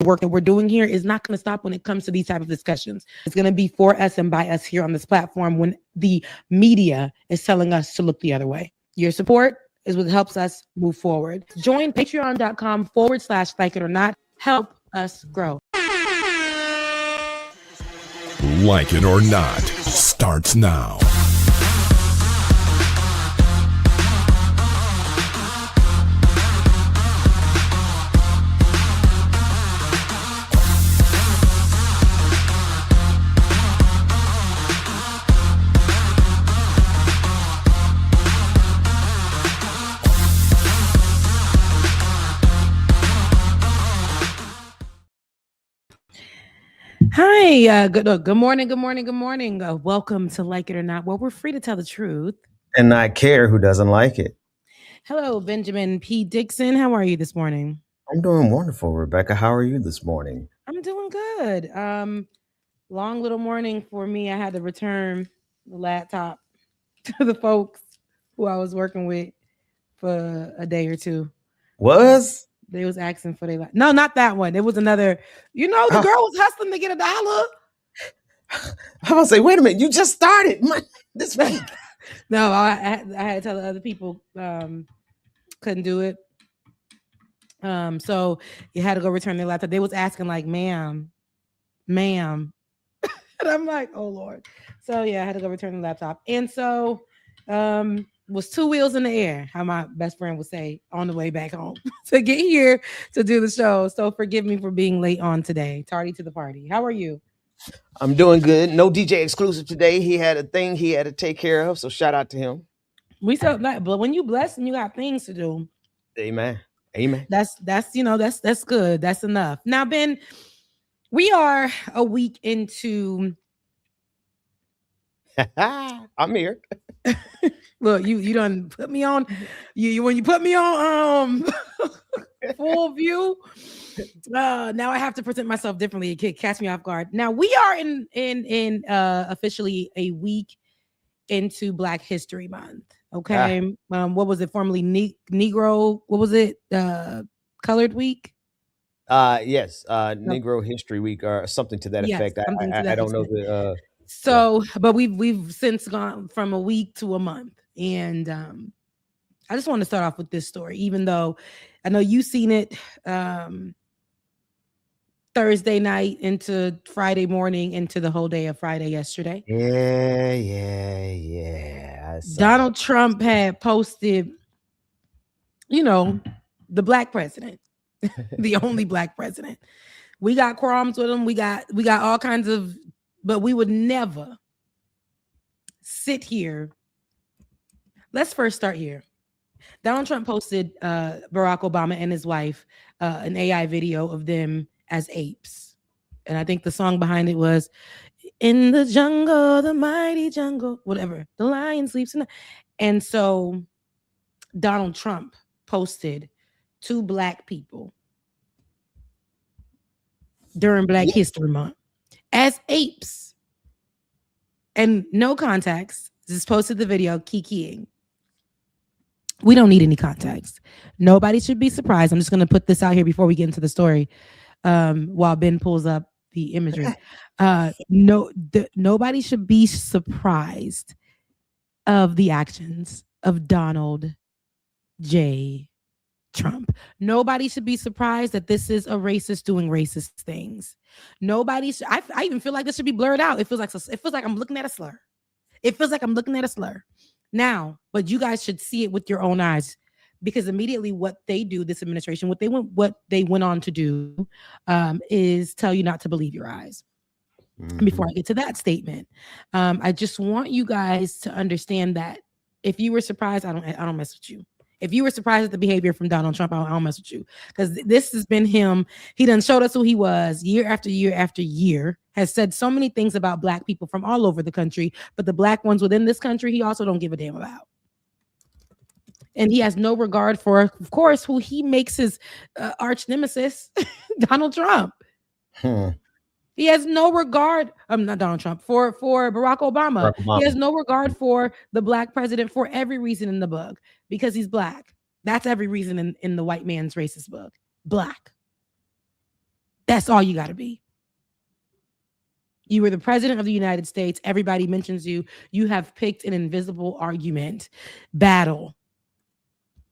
work that we're doing here is not going to stop when it comes to these type of discussions. It's going to be for us and by us here on this platform when the media is telling us to look the other way. Your support is what helps us move forward. Join patreon.com/like it or not. Help us grow. Like it or not starts now. Hi, good morning. Welcome to Like It or Not, where we're free to tell the truth and not care who doesn't like it. Hello, Benjamin P. Dixon. How are you this morning? I'm doing wonderful, Rebecca. How are you this morning? I'm doing good. Long little morning for me. I had to return the laptop to the folks who I was working with for a day or two. They was asking for their no, not that one. It was another. The girl was hustling to get $1. I was say, wait a minute, you just started this week. No, I had to tell the other people couldn't do it. So you had to go return their laptop. They was asking like, ma'am. And I'm like, oh Lord. So yeah, I had to go return the laptop. And so was 2 wheels in the air, how my best friend would say, on the way back home to get here to do the show. So forgive me for being late on today. Tardy to the party. How are you? I'm doing good. No DJ exclusive today. He had a thing he had to take care of. So shout out to him. We so that, but when you blessed and you got things to do. Amen. That's good. That's enough. Now, Ben, we are a week into. I'm here. Look, you done put me on. You when you put me on full view. Now I have to present myself differently. It could catch me off guard. Now we are in officially a week into Black History Month. Okay. What was it formerly? Negro. What was it? Colored Week. Yes. Negro History Week or something to that effect. I don't know the. But we've since gone from a week to a month, and I just want to start off with this story, even though I know you've seen it Thursday night into Friday morning into the whole day of Friday yesterday. Yeah. Donald Trump had posted, the Black president, the only Black president. We got qualms with him. We got all kinds of. But we would never sit here. Let's first start here. Donald Trump posted Barack Obama and his wife an AI video of them as apes. And I think the song behind it was, "In the jungle, the mighty jungle," whatever. "The lion sleeps in the..." And so Donald Trump posted 2 Black people during Black History Month as apes, and no context. Just posted the video kikiing. We don't need any context. Nobody should be surprised. I'm just going to put this out here before we get into the story, while Ben pulls up the imagery. Nobody should be surprised of the actions of Donald J. Trump. Nobody should be surprised that this is a racist doing racist things. I even feel like this should be blurred out. It feels like I'm looking at a slur. Now, but you guys should see it with your own eyes, because immediately what they do, this administration, what they went on to do, is tell you not to believe your eyes. Mm-hmm. Before I get to that statement, I just want you guys to understand that if you were surprised, I don't mess with you. If you were surprised at the behavior from Donald Trump, I don't mess with you, because this has been him. He done showed us who he was year after year after year, has said so many things about Black people from all over the country, but the Black ones within this country, he also don't give a damn about. And he has no regard for, of course, who he makes his arch nemesis, Donald Trump. He has no regard. Not Donald Trump, for Barack Obama. He has no regard for the Black president for every reason in the book, because he's Black. That's every reason in the white man's racist book. Black. That's all you got to be. You were the president of the United States. Everybody mentions you. You have picked an invisible argument, battle,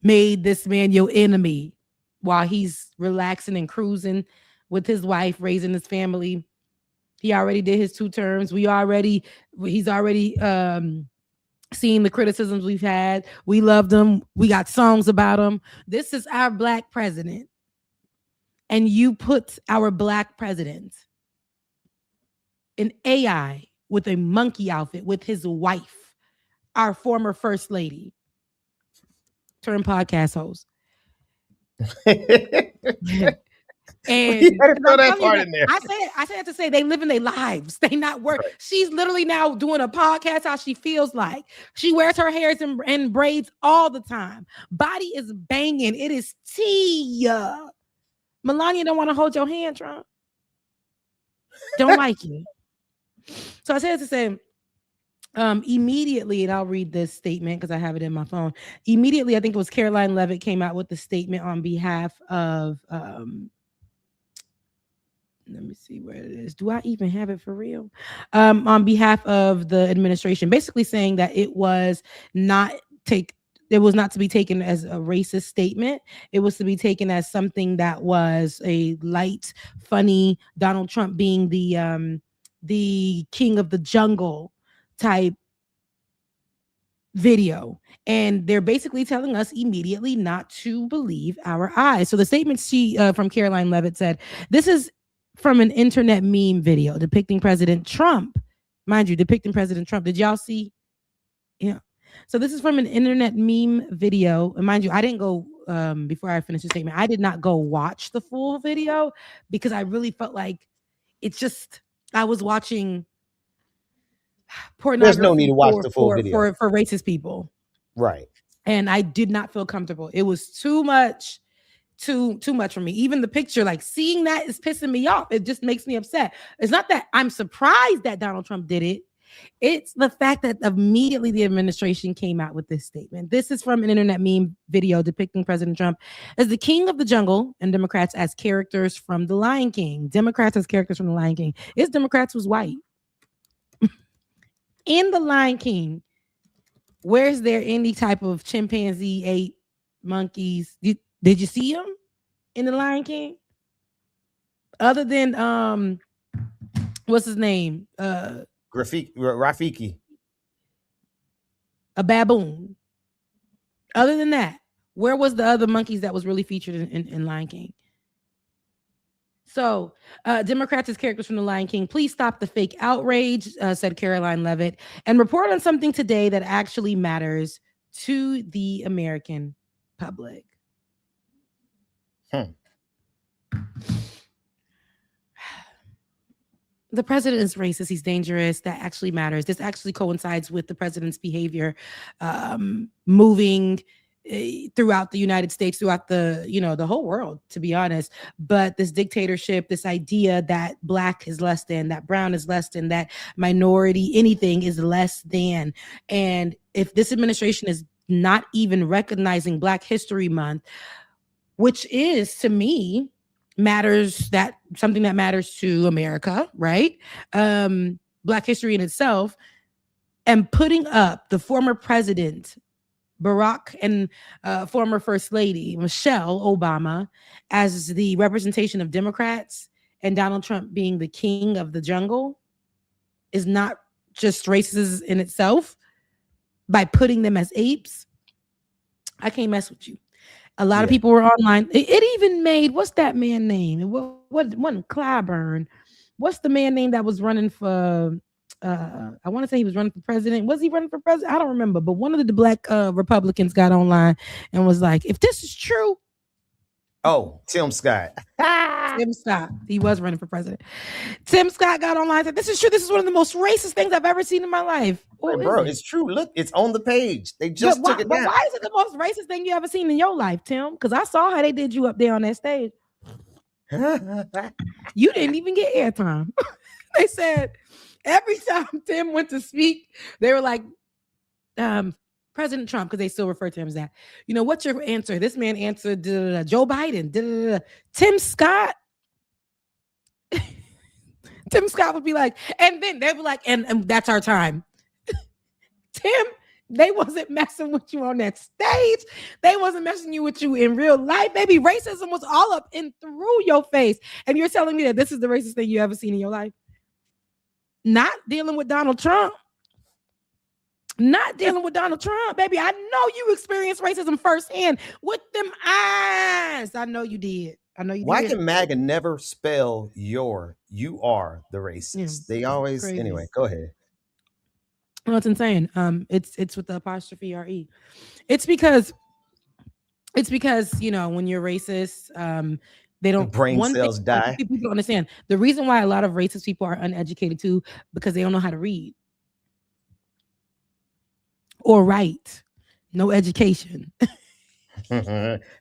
made this man your enemy while he's relaxing and cruising with his wife, raising his family. He already did his 2 terms. He's already seen the criticisms we've had. We loved him. We got songs about him. This is our Black president. And you put our Black president in AI with a monkey outfit with his wife, our former first lady, turned podcast host. And you had to throw that part in there. I said to say they living their lives. They not work. Right. She's literally now doing a podcast how she feels like. She wears her hairs in braids all the time. Body is banging. It is tea. Melania don't want to hold your hand, Trump. Don't like you. So I said to say, immediately, and I'll read this statement because I have it in my phone. Immediately, I think it was Caroline Leavitt came out with the statement on behalf of, let me see where it is. Do I even have it for real? On behalf of the administration, basically saying that it was not to be taken as a racist statement. It was to be taken as something that was a light, funny, Donald Trump being the king of the jungle type video. And they're basically telling us immediately not to believe our eyes. So the statement from Caroline Leavitt said, this is from an internet meme video depicting President Trump. Mind you, depicting President Trump. Did y'all see? Yeah. So this is from an internet meme video. And mind you, I didn't go, before I finish the statement, I did not go watch the full video because I really felt like I was watching pornography. There's no need to watch the full video. For racist people. Right. And I did not feel comfortable. It was too much for me. Even the picture, like seeing that is pissing me off. It just makes me upset. It's not that I'm surprised that Donald Trump did it. It's the fact that immediately the administration came out with this statement. This is from an internet meme video depicting President Trump as the king of the jungle and Democrats as characters from The Lion King. Democrats as characters from The Lion King. Its Democrats was white. In The Lion King, where's there any type of chimpanzee, ape, monkeys? Did you see them in The Lion King? Other than what's his name? Rafiki. A baboon. Other than that, where was the other monkeys that was really featured in Lion King? So, Democrats as characters from The Lion King, please stop the fake outrage, said Caroline Leavitt, and report on something today that actually matters to the American public. The president is racist. He's dangerous. That actually matters. This actually coincides with the president's behavior, moving throughout the United States, throughout the whole world, to be honest. But this dictatorship, this idea that Black is less than, that brown is less than, that minority, anything is less than. And if this administration is not even recognizing Black History Month, which is, to me, something that matters to America, right? Black history in itself, and putting up the former president, Barack, and former First Lady, Michelle Obama, as the representation of Democrats, and Donald Trump being the king of the jungle, is not just racist in itself. By putting them as apes, I can't mess with you. A lot of people were online. It even made, what's that man name? What wasn't Clyburn? What's the man name that was running for, I want to say he was running for president. Was he running for president? I don't remember. But one of the Black Republicans got online and was like, if this is true. Oh, Tim Scott. Tim Scott. He was running for president. Tim Scott got online and said, this is true. This is one of the most racist things I've ever seen in my life. Bro, it's true. Look, it's on the page. They just took it down. Why is it the most racist thing you ever seen in your life, Tim? Because I saw how they did you up there on that stage. You didn't even get airtime. They said every time Tim went to speak, they were like, President Trump, because they still refer to him as that. What's your answer? This man answered Joe Biden. Tim Scott Tim Scott would be like, and then they'd be like, and that's our time. Tim, they wasn't messing with you on that stage. They wasn't messing with you in real life, baby. Racism was all up and through your face. And you're telling me that this is the racist thing you ever seen in your life? Not dealing with Donald Trump. Not dealing with Donald Trump, baby. I know you experienced racism firsthand with them eyes. I know you did. Why can MAGA never spell you are the racist? Yeah, they always, crazy. Anyway, go ahead. Well, it's insane. It's with the apostrophe RE. It's because, you know, when you're racist, they don't, the brain cells die. People don't understand. The reason why a lot of racist people are uneducated too, because they don't know how to read or write. No education.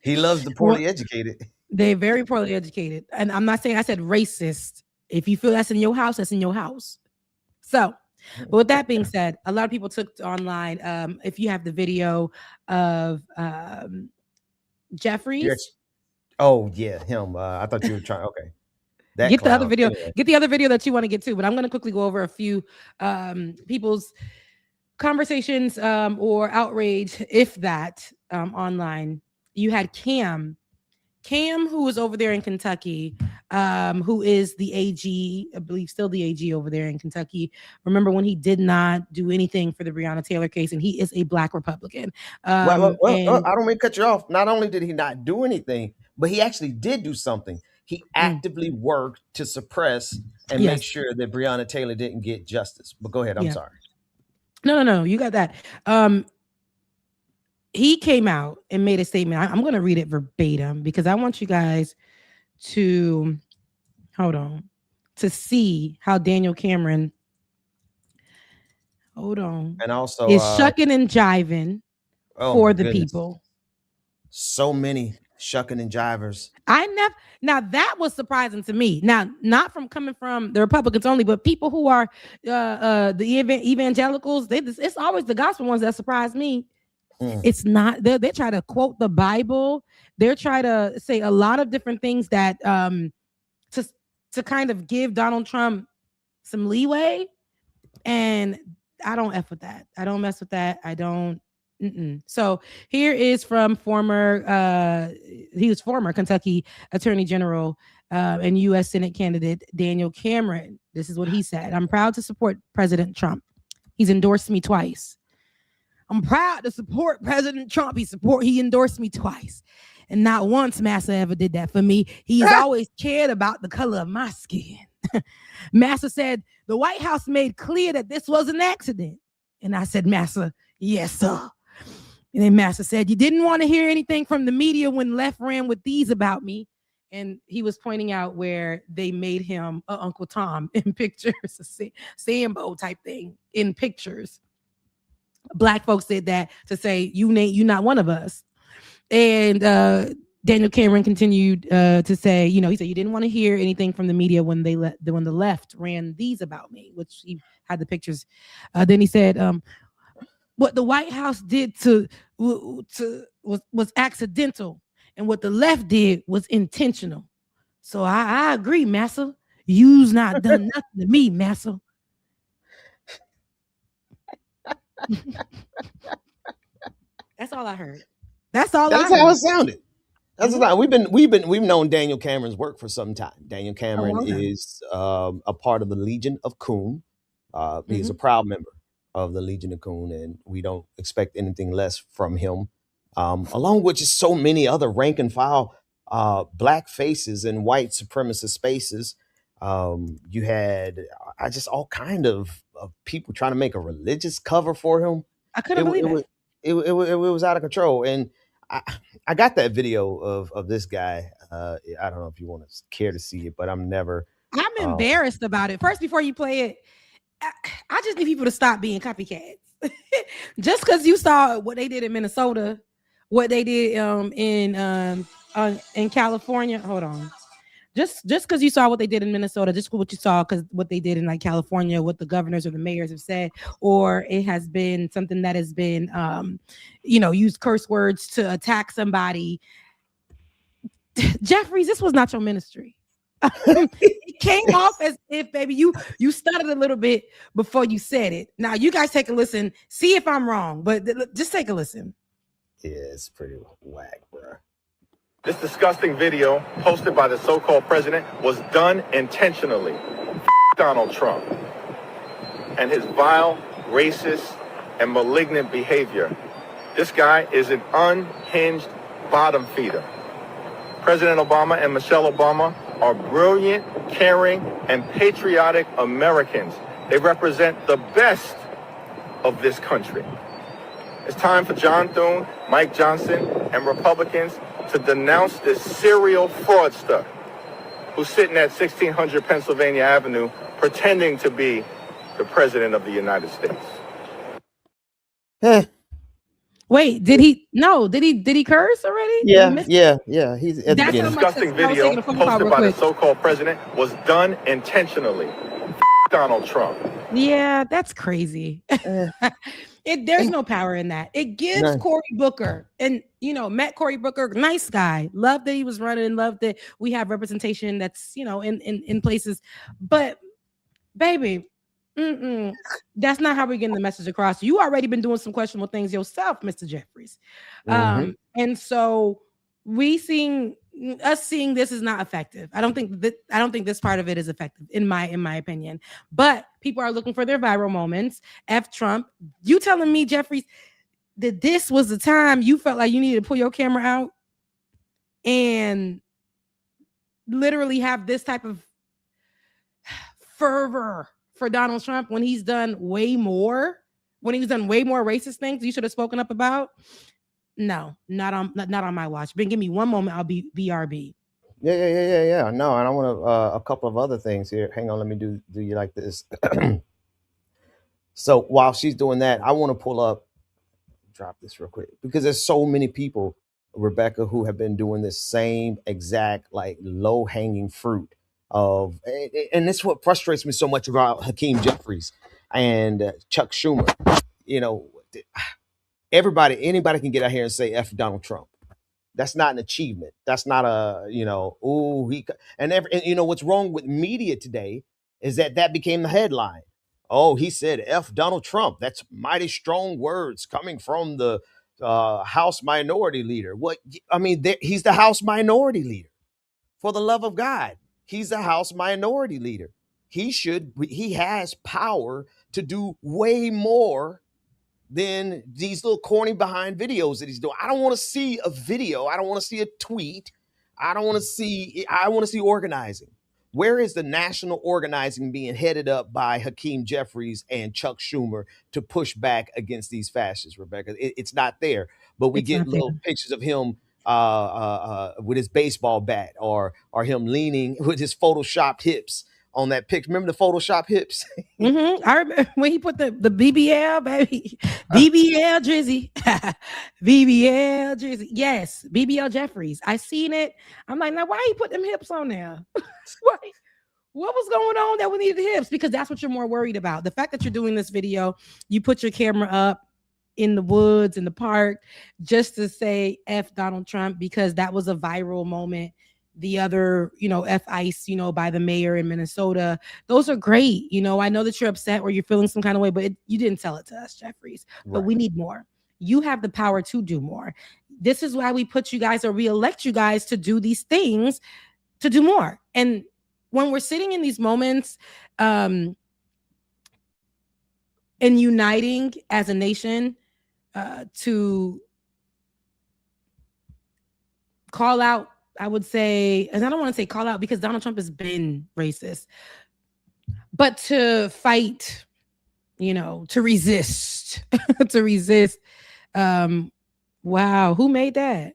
He loves the poorly educated. They're very poorly educated. And I'm not saying I said racist. If you feel that's in your house, that's in your house. So, but with that being said, a lot of people took online. If you have the video of Jeffries. Yes. Oh, yeah, him. I thought you were trying. Okay. Get clown. The other video. Anyway. Get the other video that you want to get to. But I'm going to quickly go over a few people's conversations or outrage, if that, online. You had Cam, who was over there in Kentucky, who is the AG, I believe still the AG over there in Kentucky. Remember when he did not do anything for the Breonna Taylor case, and he is a Black Republican. Well, I don't mean to cut you off. Not only did he not do anything, but he actually did do something. He actively worked to suppress and make sure that Breonna Taylor didn't get justice. But go ahead. I'm sorry. No. You got that. He came out and made a statement. I'm going to read it verbatim because I want you guys to see how Daniel Cameron, and also is shucking and jiving for the people. So many shucking and jivers. Now that was surprising to me. Now, not coming from the Republicans only, but people who are the evangelicals. It's always the gospel ones that surprise me. It's not. They try to quote the Bible. They're trying to say a lot of different things that to kind of give Donald Trump some leeway. And I don't F with that. I don't mess with that. I don't. So here is from former Kentucky Attorney General and U.S. Senate candidate Daniel Cameron. This is what he said. I'm proud to support President Trump. He's endorsed me twice. I'm proud to support President Trump. He endorsed me twice. And not once Massa ever did that for me. He's always cared about the color of my skin. Massa said, the White House made clear that this was an accident. And I said, Massa, yes, sir. And then Massa said, you didn't want to hear anything from the media when left ran with these about me. And he was pointing out where they made him Uncle Tom in pictures, a Sambo type thing in pictures. Black folks did that to say, you not one of us. And Daniel Cameron continued to say, he said, you didn't want to hear anything from the media when the left ran these about me, which he had the pictures. Then he said, what the White House did was accidental, and what the left did was intentional. So I agree, Massa. You's not done nothing to me, Massa. That's all I heard. That's how it sounded. That's we've known Daniel Cameron's work for some time. Daniel Cameron is a part of the Legion of Coon. He's a proud member of the Legion of Coon, and we don't expect anything less from him. Along with just so many other rank and file Black faces in white supremacist spaces. You had just all kind of people trying to make a religious cover for him. I couldn't believe it. It was out of control. And I got that video of this guy. I don't know if you want to care to see it, but I'm embarrassed about it. First, before you play it, I just need people to stop being copycats. Just because you saw what they did in Minnesota, what they did in California. Hold on. Just because you saw what they did in Minnesota, just what you saw because what they did in like California, what the governors or the mayors have said, or it has been something that has been, use curse words to attack somebody. Jeffries, this was not your ministry. It came off as if if, baby. You stuttered a little bit before you said it. Now you guys take a listen. See if I'm wrong, but just take a listen. Yeah, it's pretty whack, bro. This disgusting video posted by the so-called president was done intentionally. Donald Trump and his vile, racist, and malignant behavior. This guy is an unhinged bottom feeder. President Obama and Michelle Obama are brilliant, caring, and patriotic Americans. They represent the best of this country. It's time for John Thune, Mike Johnson, and Republicans to denounce this serial fraudster who's sitting at 1600 Pennsylvania Avenue pretending to be the president of the United States. Wait, did he curse already? Yeah. He's at the beginning. Disgusting video posted by the so-called president was done intentionally. Donald Trump. Yeah, that's crazy. There's no power in that. It gives Cory Booker, and met Cory Booker, nice guy. Love that he was running, love that we have representation that's in places. But baby, that's not how we're getting the message across. You already been doing some questionable things yourself, Mr. Jeffries. And so seeing this is not effective. I don't think this part of it is effective in my opinion. But people are looking for their viral moments. F Trump. You telling me, Jeffries, that this was the time you felt like you needed to pull your camera out and literally have this type of fervor for Donald Trump when he's done way more racist things you should have spoken up about? No, not on my watch. Give me one moment. I'll be BRB. Yeah. No, and I want a couple of other things here. Hang on, let me do you like this. So while she's doing that, I want to drop this real quick because there's so many people, Rebecca, who have been doing this same exact like low hanging fruit of, and this is what frustrates me so much about Hakeem Jeffries and Chuck Schumer. Anybody can get out here and say F Donald Trump. That's not an achievement. That's not a, what's wrong with media today is that became the headline. Oh, he said F Donald Trump. That's mighty strong words coming from the House Minority Leader. He's the House Minority Leader. For the love of God, he's the House Minority Leader. He has power to do way more than these little corny behind videos that he's doing. I don't want to see a video. I don't want to see a tweet. I want to see organizing. Where is the national organizing being headed up by Hakeem Jeffries and Chuck Schumer to push back against these fascists, Rebecca? It's not there. But we get little pictures of him with his baseball bat or him leaning with his photoshopped hips on that picture. Remember the Photoshop hips? I remember when he put the BBL, baby. BBL Drizzy. BBL Drizzy. Yes, BBL Jeffries. I seen it. I'm like, now why he put them hips on there? What was going on that we needed the hips? Because that's what you're more worried about. The fact that you're doing this video, you put your camera up in the woods, in the park, just to say F Donald Trump, because that was a viral moment. The other, F ICE, by the mayor in Minnesota. Those are great. I know that you're upset or you're feeling some kind of way, but you didn't tell it to us, Jeffries. Right. But we need more. You have the power to do more. This is why we put you guys or re-elect you guys to do these things, to do more. And when we're sitting in these moments and uniting as a nation to call out, I would say, and I don't want to say call out because Donald Trump has been racist, but to fight, to resist, Wow, who made that?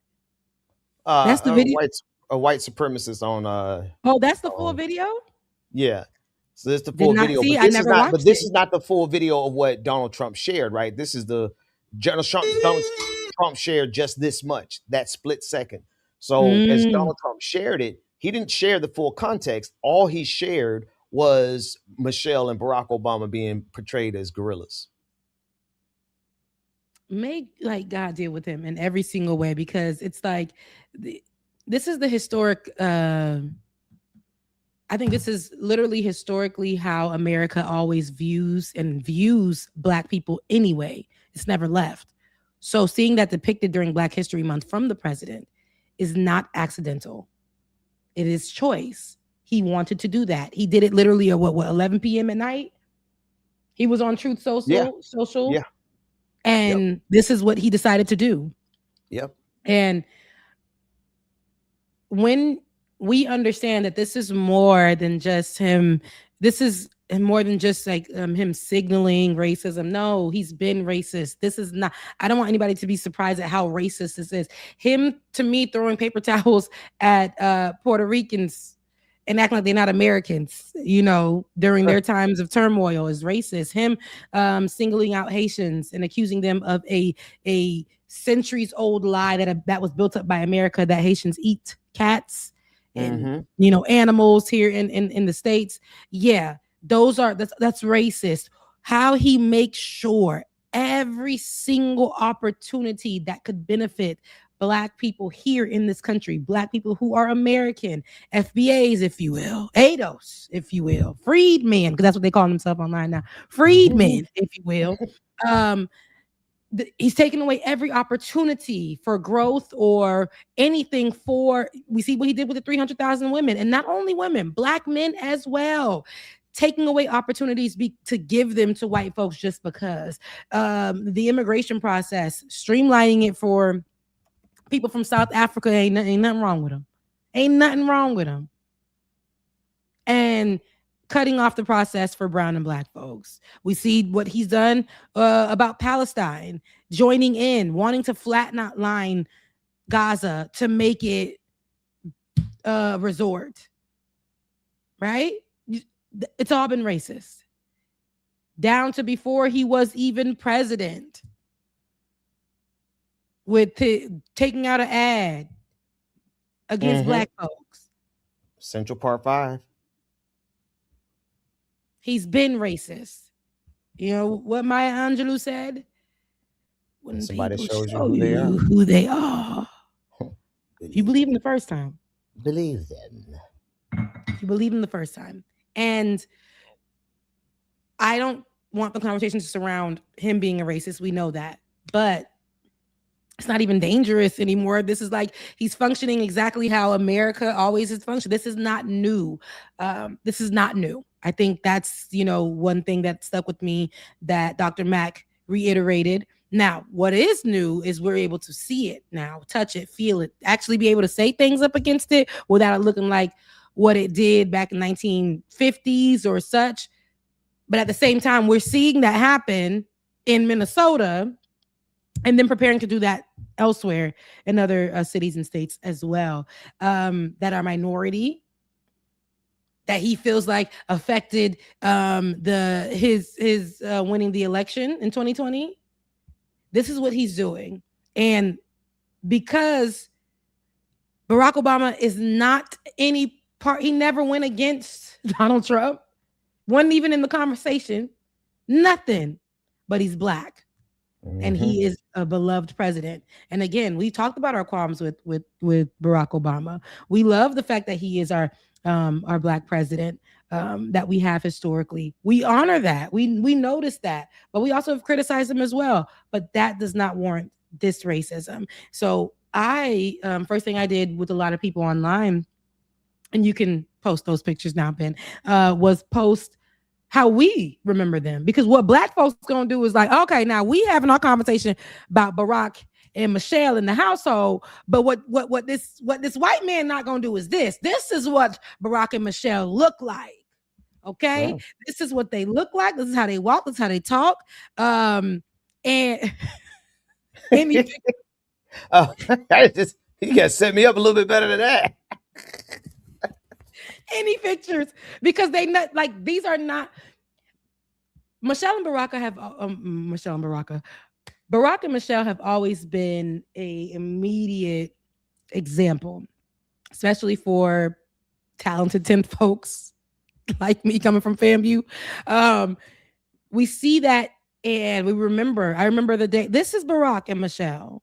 That's the video. A white supremacist on. Oh, that's the full video. Yeah, so this is the full video. But this is not the full video of what Donald Trump shared, right? This is the Donald Trump shared just this much, that split second. So as Donald Trump shared it, he didn't share the full context. All he shared was Michelle and Barack Obama being portrayed as gorillas. May God deal with him in every single way, because it's like this is the historic I think this is literally historically how America always views Black people anyway. It's never left. So seeing that depicted during Black History Month from the president is not accidental. It is choice. He wanted to do that. He did it literally at what 11 p.m. at night. He was on Truth Social, Yeah. and this is what he decided to do. Yep. And when we understand that this is more than just him, this is more than just like him signaling racism. No, he's been racist. This is not, I don't want anybody to be surprised at how racist this is. Him, to me, throwing paper towels at Puerto Ricans and acting like they're not Americans, during their times of turmoil is racist. Him singling out Haitians and accusing them of a centuries old lie that was built up by America, that Haitians eat cats and animals here in the States. Yeah, that's racist. How he makes sure every single opportunity that could benefit Black people here in this country, Black people who are American, FBAs, if you will, ADOS, if you will, freedmen, because that's what they call themselves online now, freedmen, if you will. He's taking away every opportunity for growth or anything we see what he did with the 300,000 women, and not only women, Black men as well, taking away opportunities to give them to white folks just because. The immigration process, streamlining it for people from South Africa, ain't nothing wrong with them. Ain't nothing wrong with them. And cutting off the process for brown and Black folks. We see what he's done about Palestine, joining in, wanting to flatline Gaza to make it a resort. Right? It's all been racist. Down to before he was even president. With taking out an ad against Black folks. Central Park 5. He's been racist. You know what Maya Angelou said? When somebody people shows you who they are. You believe them the first time. Believe them. You believe them the first time. And I don't want the conversation to surround him being a racist. We know that. But it's not even dangerous anymore. This is like he's functioning exactly how America always has functioned. This is not new. This is not new. I think that's, one thing that stuck with me that Dr. Mack reiterated. Now, what is new is we're able to see it now, touch it, feel it, actually be able to say things up against it without it looking like what it did back in 1950s or such. But at the same time, we're seeing that happen in Minnesota, and then preparing to do that elsewhere in other cities and states as well, that are minority, that he feels like affected his winning the election in 2020. This is what he's doing. And because Barack Obama is not any part, he never went against Donald Trump, wasn't even in the conversation, nothing, but he's Black. And he is a beloved president. And again, we talked about our qualms with Barack Obama. We love the fact that he is our Black president that we have historically. We honor that. We notice that, but we also have criticized him as well. But that does not warrant this racism. So I first thing I did with a lot of people online, and you can post those pictures now, Ben, was post how we remember them, because what Black folks gonna do is like, okay, now we having our conversation about Barack and Michelle in the household, but what this white man not gonna do is this is what Barack and Michelle look like. Okay, wow. This is what they look like. This is how they walk. This is how they talk. And you gotta set me up a little bit better than that. Any pictures, because they not like, these are not Barack and Michelle have always been a immediate example, especially for talented 10 folks like me coming from FAMU. We see that, and I remember the day. This is Barack and Michelle.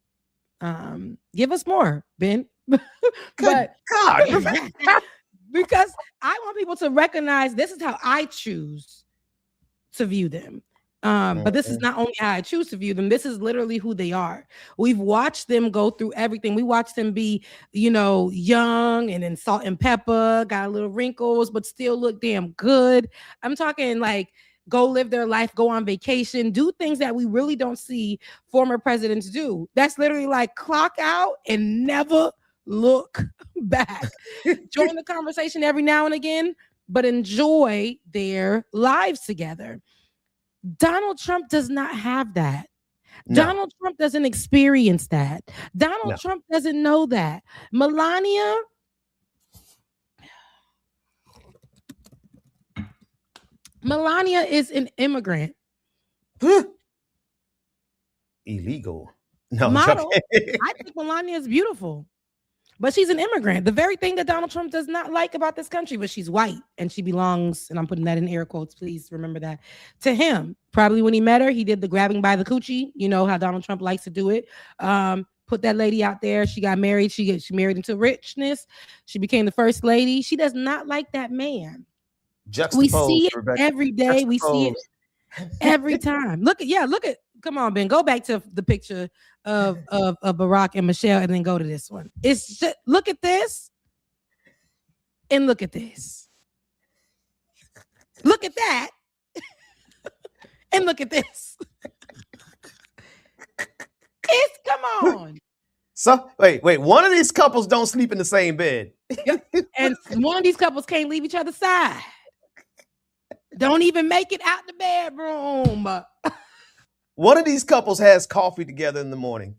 Give us more, Ben. Good God. because I want people to recognize this is how I choose to view them. But this is not only how I choose to view them, this is literally who they are. We've watched them go through everything. We watched them be, young and then salt and pepper, got a little wrinkles, but still look damn good. I'm talking like go live their life, go on vacation, do things that we really don't see former presidents do. That's literally like clock out and never look back. Join the conversation every now and again, but enjoy their lives together. Donald Trump does not have that. No. Donald Trump doesn't experience that. Donald Trump doesn't know that. Melania is an immigrant. Illegal. No, model. I think Melania is beautiful. But she's an immigrant. The very thing that Donald Trump does not like about this country, but she's white and she belongs, and I'm putting that in air quotes, please remember that, to him. Probably when he met her, he did the grabbing by the coochie. You know how Donald Trump likes to do it. Put that lady out there. She got married. She married into richness. She became the first lady. She does not like that man. We see it Rebecca. Every day. We see it every time. Look at. Come on, Ben. Go back to the picture of Barack and Michelle, and then go to this one. It's just look at this, and look at this. Look at that, and look at this. It's come on. So wait. One of these couples don't sleep in the same bed, and one of these couples can't leave each other's side. Don't even make it out the bedroom. One of these couples has coffee together in the morning.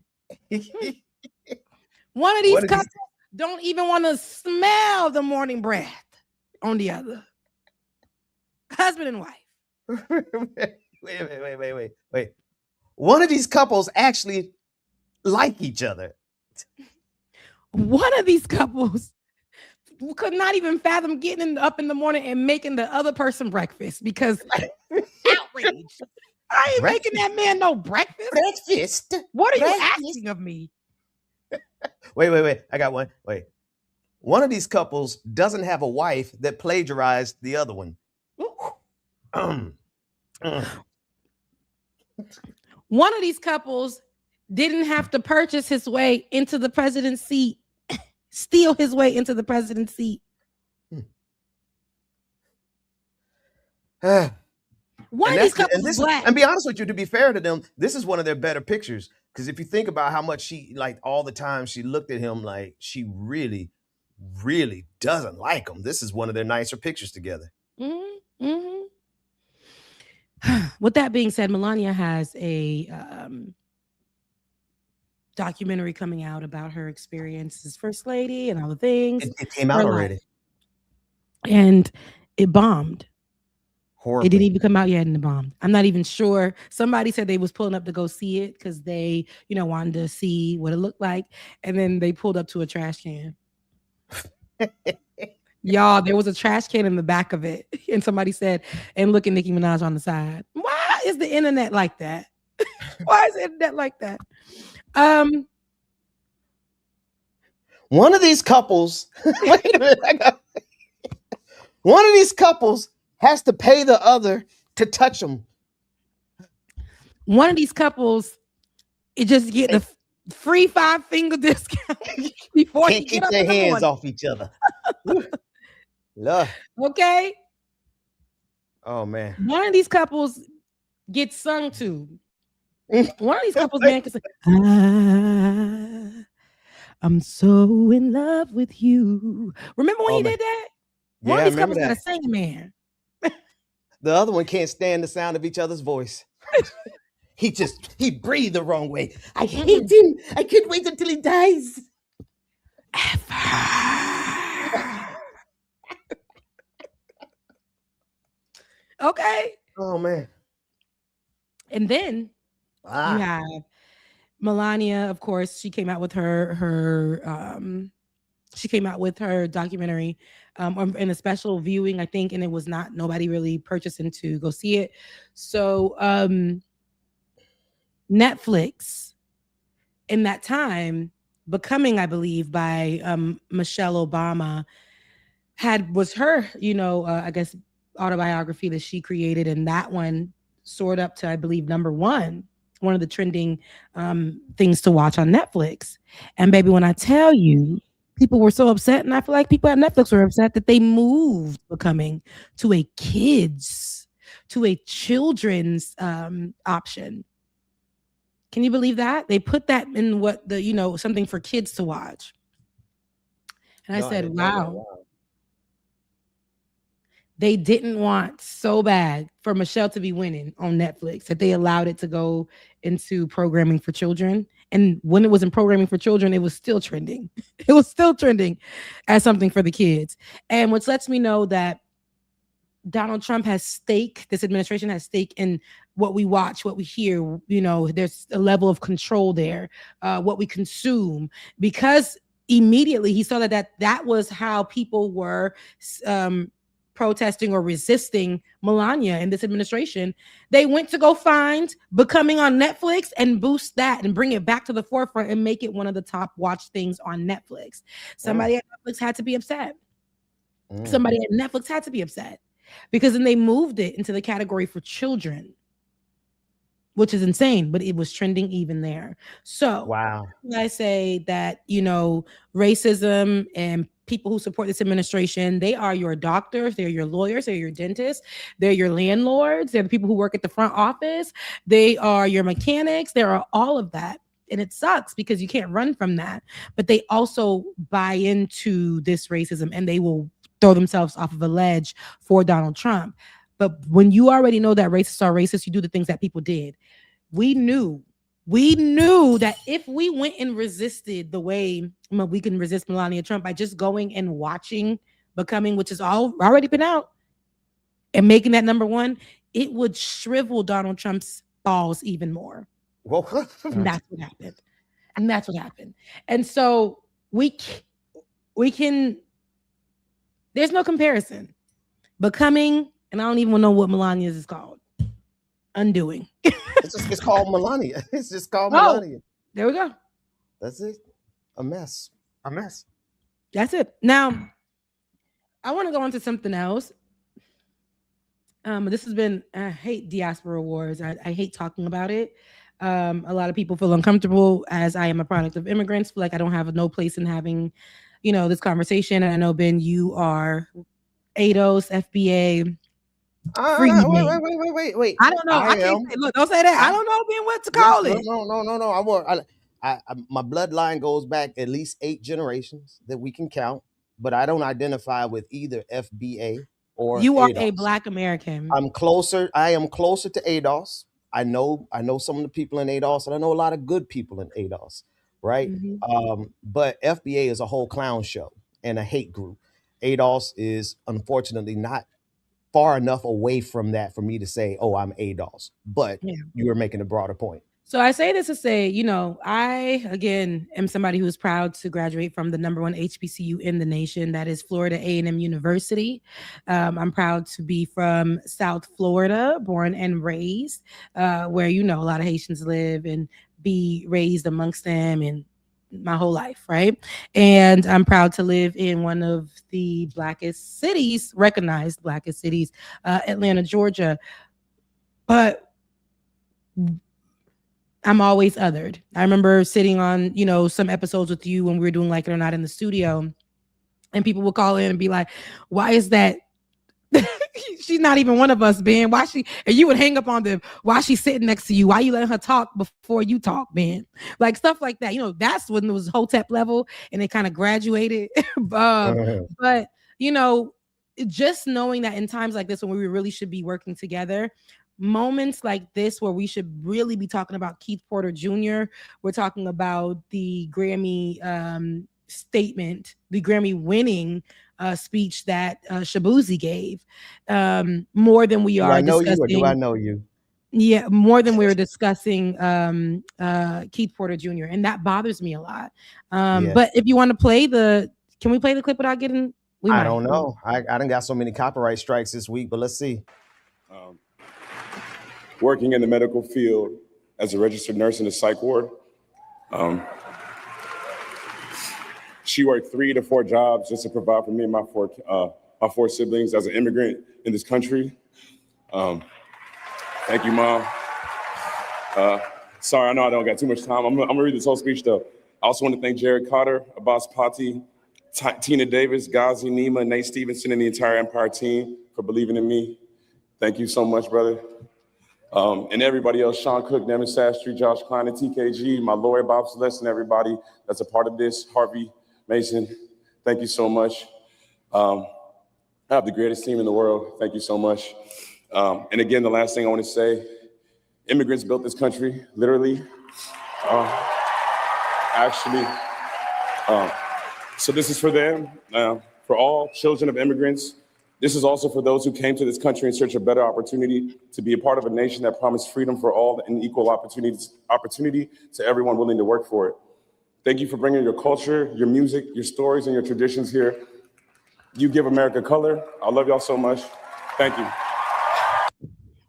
One of these couples don't even want to smell the morning breath on the other. Husband and wife. Wait. One of these couples actually like each other. One of these couples could not even fathom getting up in the morning and making the other person breakfast because outrage. I ain't making that man no breakfast. What are you asking of me? Wait. I got one. Wait. One of these couples doesn't have a wife that plagiarized the other one. One of these couples didn't have to purchase his way into the president's seat, steal his way into the president's seat. One of these couples is black. And be honest with you, to be fair to them, this is one of their better pictures. Because if you think about how much she, like all the time she looked at him like she really, really doesn't like him. This is one of their nicer pictures together. With that being said, Melania has a documentary coming out about her experience as first lady and all the things. It came out already. And it bombed. Horribly. It didn't even come out yet in the bomb. I'm not even sure. Somebody said they was pulling up to go see it because they, wanted to see what it looked like. And then they pulled up to a trash can. Y'all, there was a trash can in the back of it. And somebody said, and look at Nicki Minaj on the side. Why is the internet like that? Why is the internet like that? One of these couples, wait a minute. One of these couples has to pay the other to touch them. One of these couples, it just get a free 5-finger discount before can't keep their hands off each other. Okay. Oh man. One of these couples gets sung to. One of these couples, man, can say, I'm so in love with you. Remember when he did that? One of these couples got a singing man. The other one can't stand the sound of each other's voice. He breathed the wrong way. I hate him. I can't wait until he dies. Okay. Oh man. And then you have Melania, of course. She came out with her documentary in a special viewing, I think, and it was nobody really purchasing to go see it. So Netflix in that time, becoming, I believe, by Michelle Obama, was her, I guess autobiography that she created, and that one soared up to, I believe, number one of the trending things to watch on Netflix. And baby, when I tell you, people were so upset, and I feel like people at Netflix were upset that they moved Becoming to a children's option. Can you believe that? They put that in something for kids to watch. And I said, wow. They didn't want so bad for Michelle to be winning on Netflix that they allowed it to go into programming for children. And when it was in programming for children, it was still trending. It was still trending as something for the kids. And which lets me know that Donald Trump has stake, this administration has stake in what we watch, what we hear. There's a level of control there, what we consume, because immediately he saw that was how people were protesting or resisting Melania in this administration. They went to go find Becoming on Netflix and boost that and bring it back to the forefront and make it one of the top watched things on Netflix. Somebody at Netflix had to be upset. Somebody at Netflix had to be upset, because then they moved it into the category for children, which is insane, but it was trending even there. So wow. I say that, racism and people who support this administration, they are your doctors, they're your lawyers, they're your dentists, they're your landlords, they're the people who work at the front office, they are your mechanics, there are all of that. And it sucks because you can't run from that. But they also buy into this racism, and they will throw themselves off of a ledge for Donald Trump. But when you already know that racists are racist, you do the things that people did. We knew that if we went and resisted the way we can resist Melania Trump by just going and watching Becoming, which is already been out, and making that number one, it would shrivel Donald Trump's balls even more. And that's what happened. And so we can, there's no comparison. Becoming, and I don't even know what Melania's is called. Undoing. It's called Melania. It's just called Melania. There we go. That's it. A mess. That's it. Now, I want to go on to something else. This has been, I hate diaspora wars. I hate talking about it. A lot of people feel uncomfortable, as I am a product of immigrants, feel like I don't have no place in having, this conversation. And I know, Ben, you are ADOS, FBA. Wait. I don't know. I can't say, look, don't say that. I don't know, Ben, what to call it. No. My bloodline goes back at least 8 generations that we can count, but I don't identify with either FBA or you are ADOS. A Black American. I am closer to ADOS. I know some of the people in ADOS, and I know a lot of good people in ADOS, right? Mm-hmm. But FBA is a whole clown show and a hate group. ADOS is unfortunately not far enough away from that for me to say, oh, I'm ADOS. But you were making a broader point. So I say this to say, I, again, am somebody who is proud to graduate from the number one HBCU in the nation. That is Florida A&M University. I'm proud to be from South Florida, born and raised, where, a lot of Haitians live, and be raised amongst them and my whole life, right? And I'm proud to live in one of the blackest cities, recognized blackest cities, Atlanta, Georgia. But I'm always othered. I remember sitting on, some episodes with you when we were doing Like It or Not in the studio, and people would call in and be like, why is that? She's not even one of us, Ben. Why she? And you would hang up on them. Why she's sitting next to you? Why you letting her talk before you talk, Ben? Like stuff like that. That's when it was Hotep level, and it kind of graduated. But just knowing that in times like this, when we really should be working together, moments like this where we should really be talking about Keith Porter Jr. We're talking about the Grammy statement, the Grammy winning speech that Shabuzi gave, more than we are discussing. Do I know you? Yeah, more than we were discussing Keith Porter Jr. And that bothers me a lot. But if you want to play can we play the clip without getting? I don't know. I done got so many copyright strikes this week, but let's see. Working in the medical field as a registered nurse in a psych ward, She worked 3 to 4 jobs just to provide for me and my four siblings as an immigrant in this country. Thank you, Mom. Sorry, I know I don't got too much time. I'm gonna read this whole speech though. I also want to thank Jared Carter, Abbas Patti, Tina Davis, Ghazi, Nima, Nate Stevenson, and the entire Empire team for believing in me. Thank you so much, brother. And everybody else, Sean Cook, Devin Sastry, Josh Klein, and TKG, my lawyer, Bob Celeste, and everybody that's a part of this, Harvey Mason, thank you so much. I have the greatest team in the world. Thank you so much. And again, the last thing I want to say, immigrants built this country, literally. So this is for them, for all children of immigrants. This is also for those who came to this country in search of better opportunity to be a part of a nation that promised freedom for all and equal opportunity to everyone willing to work for it. Thank you for bringing your culture, your music, your stories, and your traditions here. You give America color. I love y'all so much. Thank you.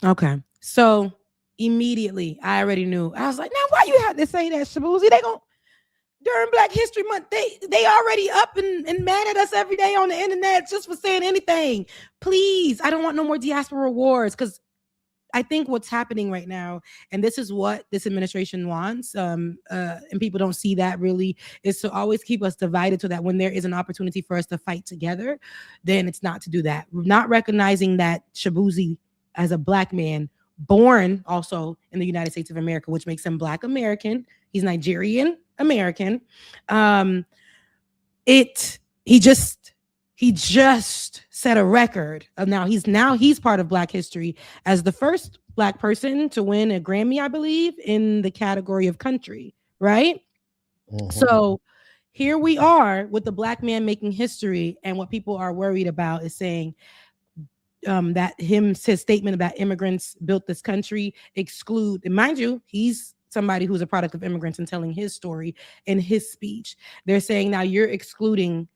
Okay, so immediately I already knew. I was like, now why you have to say that, Shabuzi? They gon' during Black History Month, they already up and mad at us every day on the internet just for saying anything. Please, I don't want no more diaspora wars, because I think what's happening right now, and this is what this administration wants, and people don't see that really, is to always keep us divided so that when there is an opportunity for us to fight together, then it's not to do that. We're not recognizing that Shabuzi, as a Black man, born also in the United States of America, which makes him Black American. He's Nigerian American. He just set a record of now he's part of Black history as the first Black person to win a Grammy, I believe, in the category of country, right? Mm-hmm. So here we are with the Black man making history, and what people are worried about is saying that his statement about immigrants built this country exclude, and mind you, he's somebody who's a product of immigrants and telling his story in his speech. They're saying now you're excluding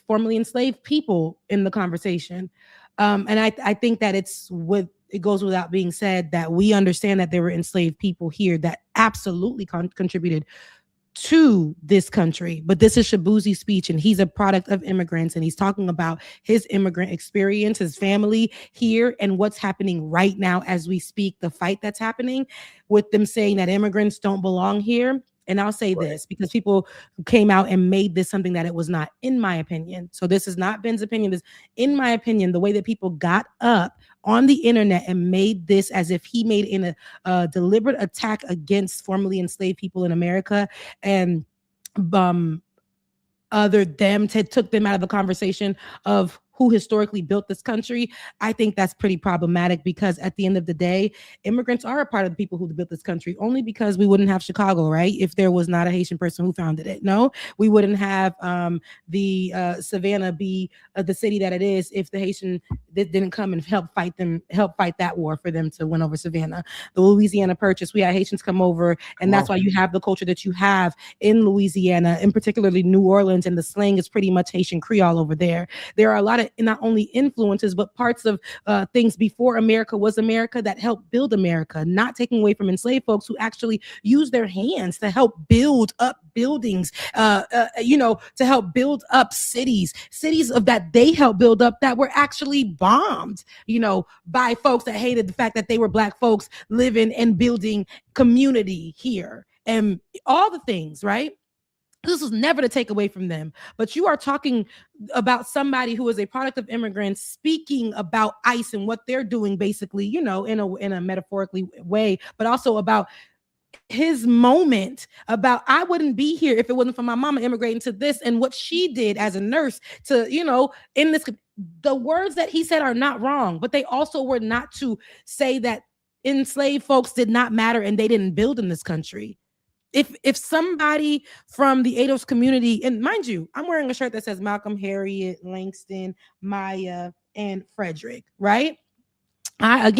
formerly enslaved people in the conversation. And I think that it goes without being said that we understand that there were enslaved people here that absolutely contributed to this country. But this is Shabuzi's speech, and he's a product of immigrants, and he's talking about his immigrant experience, his family here, and what's happening right now as we speak, the fight that's happening with them saying that immigrants don't belong here. And I'll say this because people came out and made this something that it was not, in my opinion. So this is not Ben's opinion. This, in my opinion, the way that people got up on the internet and made this as if he made in a deliberate attack against formerly enslaved people in America, and took them out of the conversation of who historically built this country. I think that's pretty problematic, because at the end of the day, immigrants are a part of the people who built this country, only because we wouldn't have Chicago, right? If there was not a Haitian person who founded it. No, we wouldn't have the Savannah be the city that it is if the Haitian didn't come and help fight that war for them to win over Savannah. The Louisiana Purchase, we had Haitians come over, and that's why you have the culture that you have in Louisiana, and particularly New Orleans, and the slang is pretty much Haitian Creole over there. There are a lot of not only influences, but parts of things before America was America that helped build America, not taking away from enslaved folks who actually use their hands to help build up buildings, to help build up cities of that they helped build up that were actually bombed, by folks that hated the fact that they were Black folks living and building community here and all the things, right? This was never to take away from them, but you are talking about somebody who is a product of immigrants speaking about ICE and what they're doing, basically, in a metaphorically way, but also about his moment about I wouldn't be here if it wasn't for my mama immigrating to this and what she did as a nurse to, in this. The words that he said are not wrong, but they also were not to say that enslaved folks did not matter and they didn't build in this country. If somebody from the ADOS community, and mind you, I'm wearing a shirt that says Malcolm, Harriet, Langston, Maya, and Frederick, right? I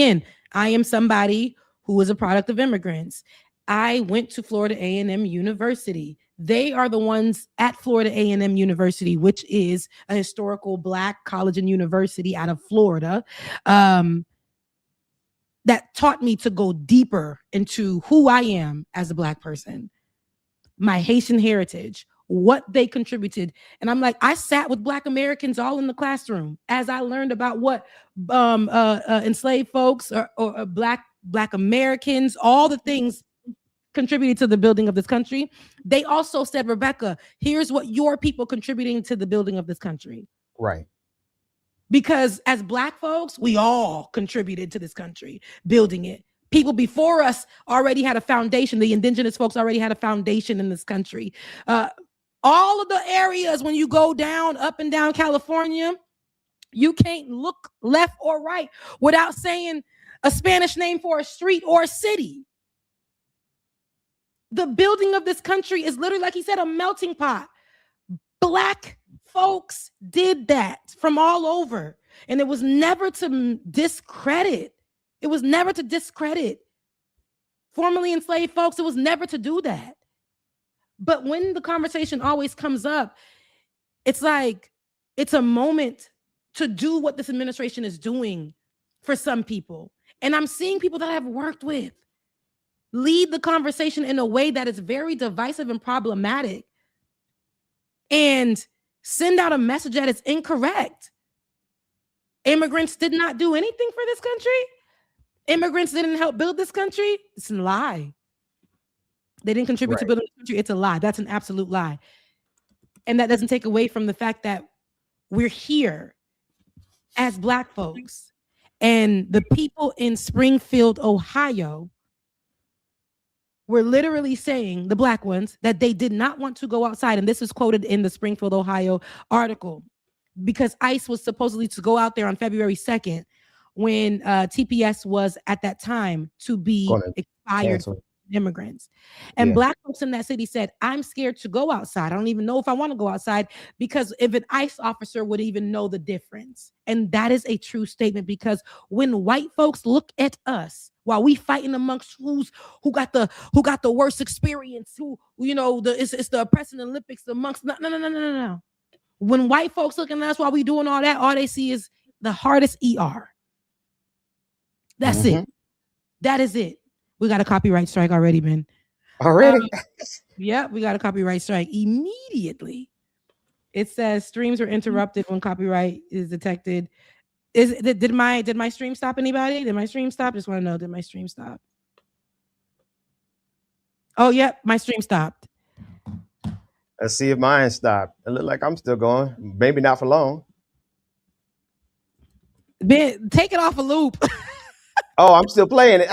am somebody who is a product of immigrants. I went to Florida A&M University. They are the ones at Florida A&M University, which is a historical Black college and university out of Florida, that taught me to go deeper into who I am as a Black person, my Haitian heritage, what they contributed. And I'm like, I sat with Black Americans all in the classroom as I learned about what enslaved folks or Black Americans, all the things contributed to the building of this country. They also said, Rebecca, here's what your people contributing to the building of this country. Right. Because as Black folks, we all contributed to this country, building it. People before us already had a foundation. The indigenous folks already had a foundation in this country. All of the areas, when you go down, up and down California, you can't look left or right without saying a Spanish name for a street or a city. The building of this country is literally, like he said, a melting pot. Black folks did that from all over. And it was never to discredit. It was never to discredit formerly enslaved folks. It was never to do that. But when the conversation always comes up, it's like it's a moment to do what this administration is doing for some people. And I'm seeing people that I've worked with lead the conversation in a way that is very divisive and problematic and send out a message that is incorrect. Immigrants did not do anything for this country. Immigrants didn't help build this country. It's a lie. They didn't contribute to building the country. It's a lie. That's an absolute lie. And that doesn't take away from the fact that we're here as Black folks, and the people in Springfield, Ohio, were literally saying, the Black ones, that they did not want to go outside. And this is quoted in the Springfield, Ohio article, because ICE was supposedly to go out there on February 2nd when TPS was at that time to be expired for immigrants. And Black folks in that city said, I'm scared to go outside. I don't even know if I want to go outside, because if an ICE officer would even know the difference. And that is a true statement, because when white folks look at us while we fighting amongst who got the worst experience, it's the oppressing Olympics amongst no. When white folks looking at us while we doing all that, all they see is the hardest ER. That's it. That is it. We got a copyright strike already, man. Already? Yep, we got a copyright strike immediately. It says streams are interrupted when copyright is detected. Did my stream stop, anybody? Did my stream stop? Just want to know, did my stream stop? Oh, yep, my stream stopped. Let's see if mine stopped. It looked like I'm still going. Maybe not for long. Ben, take it off a loop. Oh, I'm still playing it.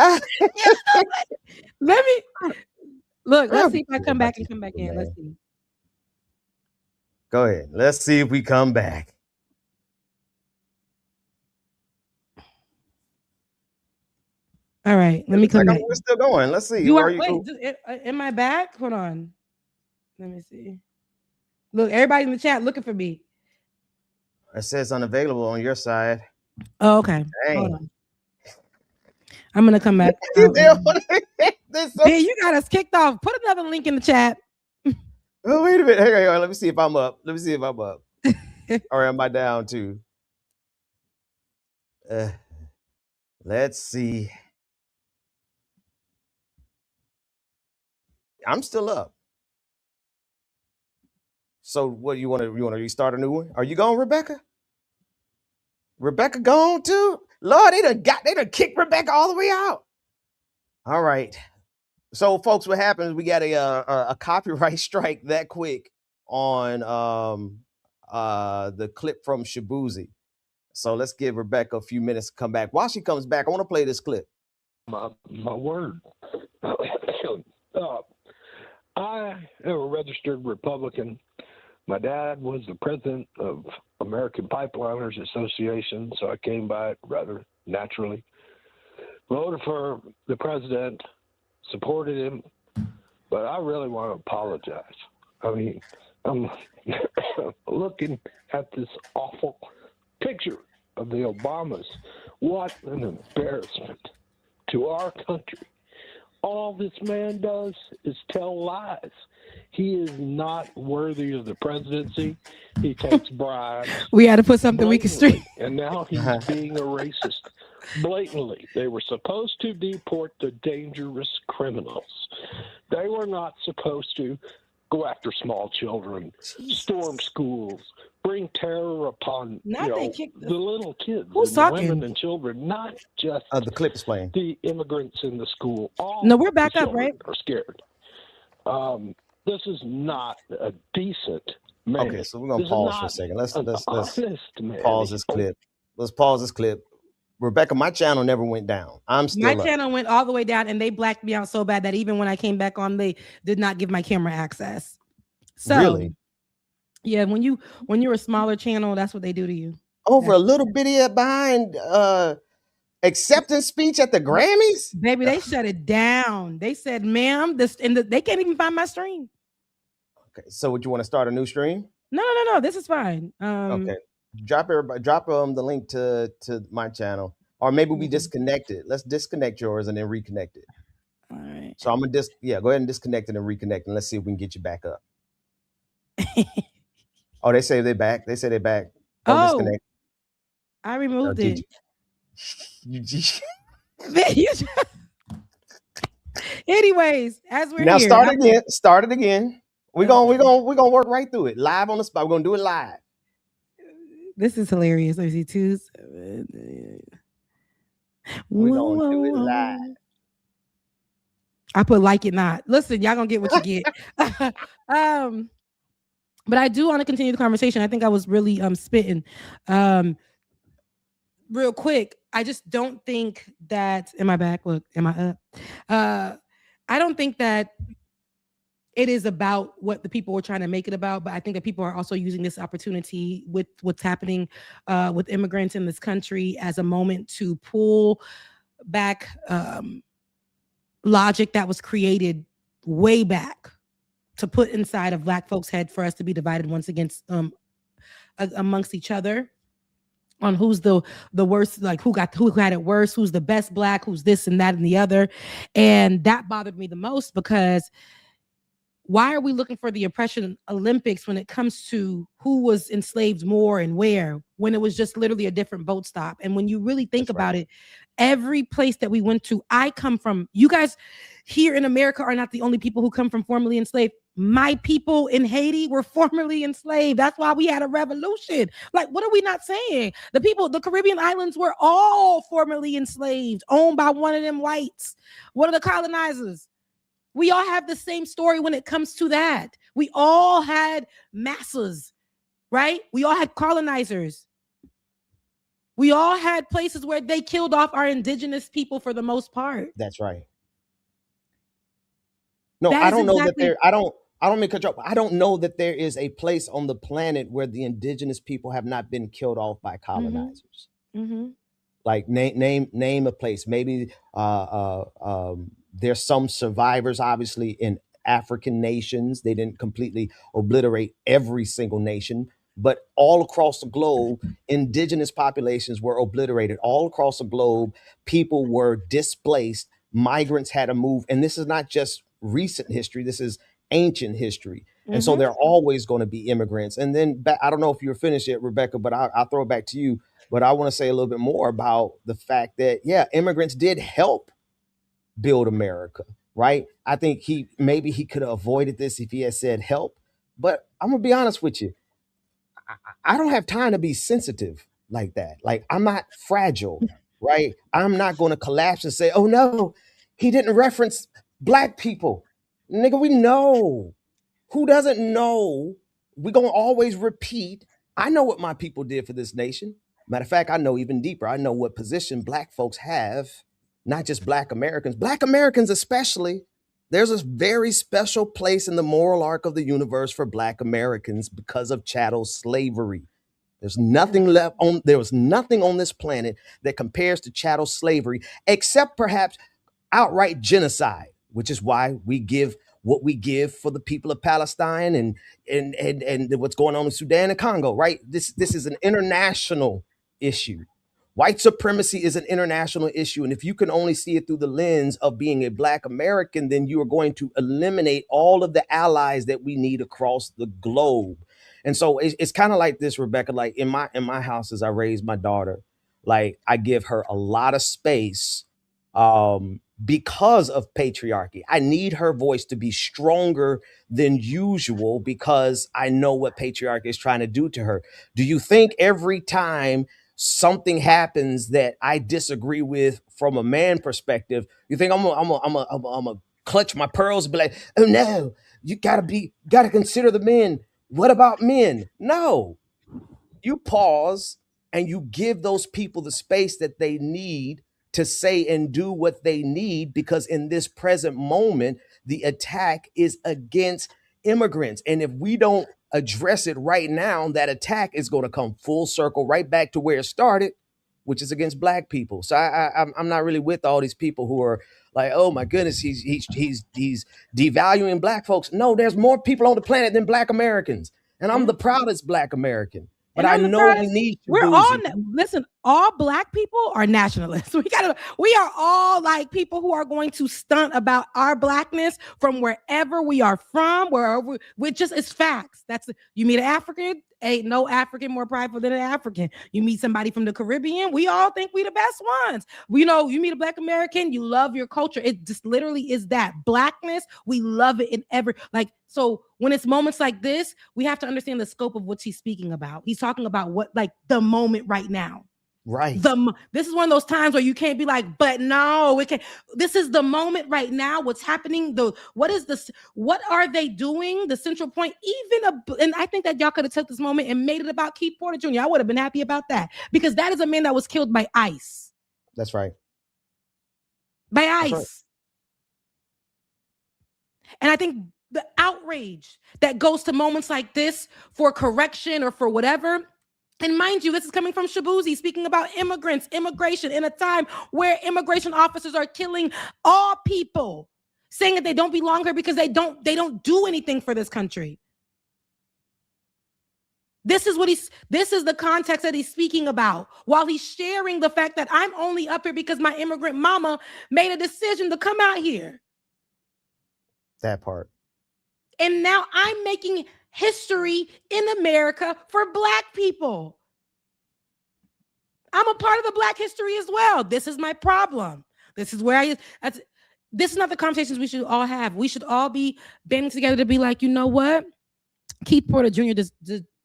Let me look. Let's see if I come back and come back in. Let's see. Go ahead. Let's see if we come back. All right. Let me come back. We're still going. Let's see. Wait, am I back? Hold on. Let me see. Look, everybody in the chat looking for me. It says unavailable on your side. Oh, okay. Dang. Hold on. I'm gonna come back. Man, you got us kicked off. Put another link in the chat. Oh, wait a minute. Hang on. Let me see if I'm up. Or am I down too? Let's see. I'm still up. So what you want to restart a new one? Are you going, Rebecca? Rebecca gone too? Lord, they done kicked Rebecca all the way out. All right. So folks, what happens, we got a copyright strike that quick on the clip from Shabuzi. So let's give Rebecca a few minutes to come back. While she comes back, I want to play this clip. My word. I am a registered Republican. My dad was the president of American Pipeliners Association, so I came by it rather naturally. Voted for the president, supported him, but I really want to apologize. I mean, I'm looking at this awful picture of the Obamas. What an embarrassment to our country. All this man does is tell lies. He is not worthy of the presidency. He takes bribes. We had to put something we can stream. And now he's being a racist. Blatantly. They were supposed to deport the dangerous criminals. They were not supposed to go after small children, storm schools, bring terror upon the little kids and the women and children, not just the clip is playing. The immigrants in the school. All no, we're back up, right? Are scared. This is not a decent man. Okay, so we're gonna pause for a second. Let's pause this clip. Let's pause this clip. Rebecca, my channel never went down. I'm still my channel went all the way down, and they blacked me out so bad that even when I came back on, they did not give my camera access. So, really? Yeah, when you're a smaller channel, that's what they do to you. Over a little bitty behind acceptance speech at the Grammys? Baby, they shut it down. They said, ma'am, they can't even find my stream. Okay, so would you want to start a new stream? No. This is fine. Okay. Drop the link to my channel. Or maybe we disconnect it. Let's disconnect yours and then reconnect it. All right. So I'm gonna go ahead and disconnect it and reconnect, and let's see if we can get you back up. Oh, they say they're back. They say they're back. Don't disconnect. I removed it. Anyways, as we're now here, start it again. We're gonna work right through it live on the spot. We're gonna do it live. This is hilarious. Let me see. 2, 7, 8. We're gonna do it live. I put like it not. Listen, y'all gonna get what you get. But I do want to continue the conversation. I think I was really spitting. Real quick, I just don't think that. Am I back? Look, am I up? I don't think that it is about what the people were trying to make it about, but I think that people are also using this opportunity with what's happening with immigrants in this country as a moment to pull back logic that was created way back to put inside of Black folks' head for us to be divided once against amongst each other on who's the worst, like who had it worse, who's the best Black, who's this and that and the other. And that bothered me the most, because why are we looking for the oppression Olympics when it comes to who was enslaved more and where, when it was just literally a different boat stop? And when you really think about it, every place that we went to, I come from, you guys here in America are not the only people who come from formerly enslaved. My people in Haiti were formerly enslaved. That's why we had a revolution. Like, what are we not saying? The Caribbean islands were all formerly enslaved, owned by one of them whites, one of the colonizers. We all have the same story when it comes to that. We all had masses, right? We all had colonizers. We all had places where they killed off our indigenous people for the most part. That's right. No, I don't know that there. I don't mean to cut you off. I don't know that there is a place on the planet where the indigenous people have not been killed off by colonizers. Mm-hmm. Like name a place. Maybe there's some survivors, obviously, in African nations. They didn't completely obliterate every single nation, but all across the globe, indigenous populations were obliterated. All across the globe, people were displaced. Migrants had to move. And this is not just recent history. This is ancient history. And so there are always going to be immigrants. And then I don't know if you're finished yet, Rebecca, but I'll throw it back to you. But I want to say a little bit more about the fact that, immigrants did help build America, right? I think he could have avoided this if he had said help. But I'm going to be honest with you. I don't have time to be sensitive like that. Like, I'm not fragile, right? I'm not going to collapse and say, oh, no, he didn't reference Black people. Nigga, we know. Who doesn't know? We're going to always repeat. I know what my people did for this nation. Matter of fact, I know even deeper. I know what position Black folks have, not just Black Americans especially. There's a very special place in the moral arc of the universe for Black Americans because of chattel slavery. There's nothing there was nothing on this planet that compares to chattel slavery, except perhaps outright genocide, which is why we give what we give for the people of Palestine and what's going on in Sudan and Congo, right? This is an international issue. White supremacy is an international issue. And if you can only see it through the lens of being a Black American, then you are going to eliminate all of the allies that we need across the globe. And so it's kind of like this, Rebecca, like in my house, as I raise my daughter, like I give her a lot of space because of patriarchy. I need her voice to be stronger than usual because I know what patriarchy is trying to do to her. Do you think every time something happens that I disagree with from a man perspective, you think I'm gonna clutch my pearls and be like, oh no, you gotta consider the men. What about men? No, you pause and you give those people the space that they need to say and do what they need, because in this present moment, the attack is against immigrants. And if we don't address it right now, that attack is going to come full circle right back to where it started, which is against black people. So I'm not really with all these people who are like, oh my goodness, he's devaluing black folks. No, there's more people on the planet than black Americans, and I'm the proudest black American. But I know we need to. We're all listen. All black people are nationalists. We are all like people who are going to stunt about our blackness from wherever we are from. Wherever we just it's facts. You meet an African, ain't no African more prideful than an African. You meet somebody from the Caribbean, we all think we the best ones. You meet a black American, you love your culture. It just literally is that blackness. We love it in every So when it's moments like this, we have to understand the scope of what he's speaking about. He's talking about what the moment right now. Right. This is one of those times where you can't be like, but no, we can't. This is the moment right now. What's happening? What are they doing? The central point, and I think that y'all could have took this moment and made it about Keith Porter Jr. I would have been happy about that, because that is a man that was killed by ICE. That's right. By ICE. Right. And I think the outrage that goes to moments like this for correction or for whatever. And mind you, this is coming from Shabuzi speaking about immigration in a time where immigration officers are killing all people, saying that they don't belong here because they don't do anything for this country. This is the context that he's speaking about, while he's sharing the fact that I'm only up here because my immigrant mama made a decision to come out here. That part. And now I'm making history in America for black people. I'm a part of the black history as well. This is my problem. This is where this is not the conversations we should all have. We should all be banding together to be like, you know what? Keith Porter Jr.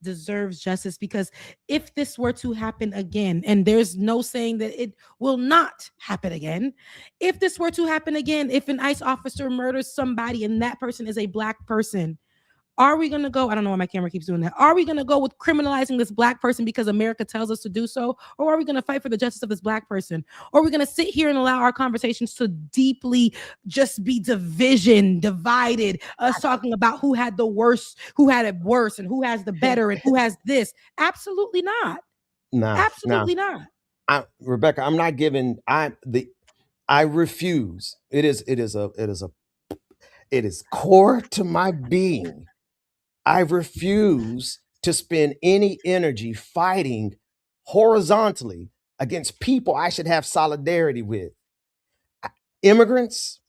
deserves justice, because if this were to happen again, and there's no saying that it will not happen again, if this were to happen again, if an ICE officer murders somebody and that person is a black person, are we going to go? I don't know why my camera keeps doing that. Are we going to go with criminalizing this black person because America tells us to do so? Or are we going to fight for the justice of this black person? Or are we going to sit here and allow our conversations to deeply just be divided, us talking about who had the worst, who had it worse, and who has the better, and who has this? Absolutely not. Absolutely not. Rebecca, I'm not giving. I refuse. It is core to my being. I refuse to spend any energy fighting horizontally against people I should have solidarity with. Immigrants,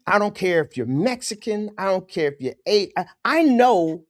I don't care if you're Mexican, I don't care if you're I know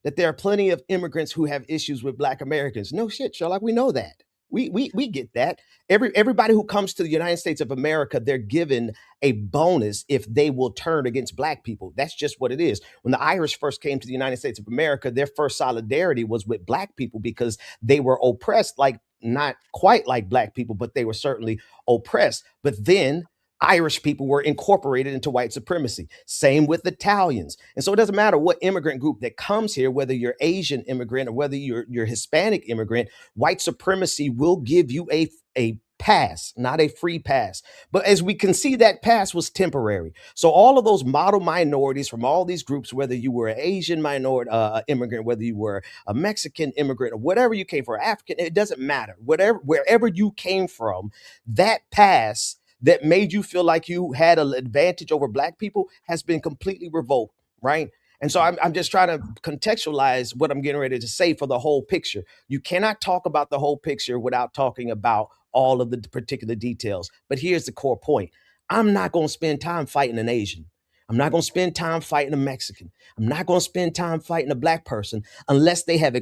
that there are plenty of immigrants who have issues with Black Americans. No shit, Sherlock, we know that. We get that. Everybody who comes to the United States of America, they're given a bonus if they will turn against Black people. That's just what it is. When the Irish first came to the United States of America, their first solidarity was with Black people because they were oppressed, like not quite like Black people, but they were certainly oppressed. But then Irish people were incorporated into white supremacy. Same with Italians. And so it doesn't matter what immigrant group that comes here, whether you're Asian immigrant or whether you're Hispanic immigrant, white supremacy will give you a pass, not a free pass. But as we can see, that pass was temporary. So all of those model minorities from all these groups, whether you were an Asian minority immigrant, whether you were a Mexican immigrant, or whatever you came from, African, it doesn't matter. Wherever you came from, that pass that made you feel like you had an advantage over Black people has been completely revoked, right? And so I'm just trying to contextualize what I'm getting ready to say for the whole picture. You cannot talk about the whole picture without talking about all of the particular details. But here's the core point. I'm not going to spend time fighting an Asian. I'm not going to spend time fighting a Mexican. I'm not going to spend time fighting a black person unless they have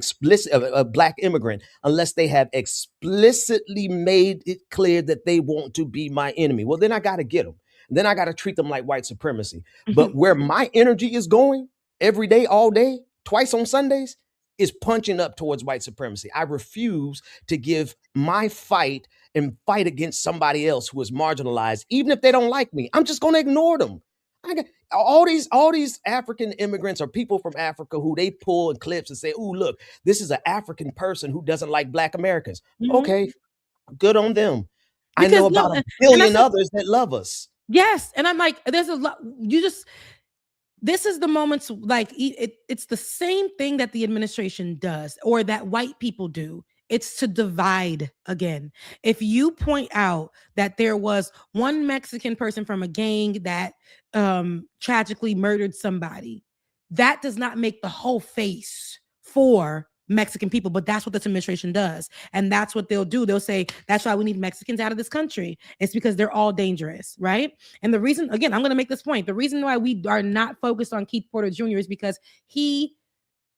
a black immigrant, unless they have explicitly made it clear that they want to be my enemy. Well, then I got to get them. Then I got to treat them like white supremacy. But where my energy is going every day, all day, twice on Sundays, is punching up towards white supremacy. I refuse to give my fight and fight against somebody else who is marginalized, even if they don't like me. I'm just going to ignore them. I got all these African immigrants or people from Africa who they pull in clips and say, "Oh, look, this is an African person who doesn't like Black Americans." Okay, good on them. I know about a billion others that love us. Yes, and I'm like, there's a lot. This is the moments like it's the same thing that the administration does or that white people do. It's to divide again. If you point out that there was one Mexican person from a gang that tragically murdered somebody, that does not make the whole face for Mexican people, but that's what this administration does. And that's what they'll do. They'll say, that's why we need Mexicans out of this country. It's because they're all dangerous, right? And the reason, again, I'm going to make this point. The reason why we are not focused on Keith Porter Jr. is because he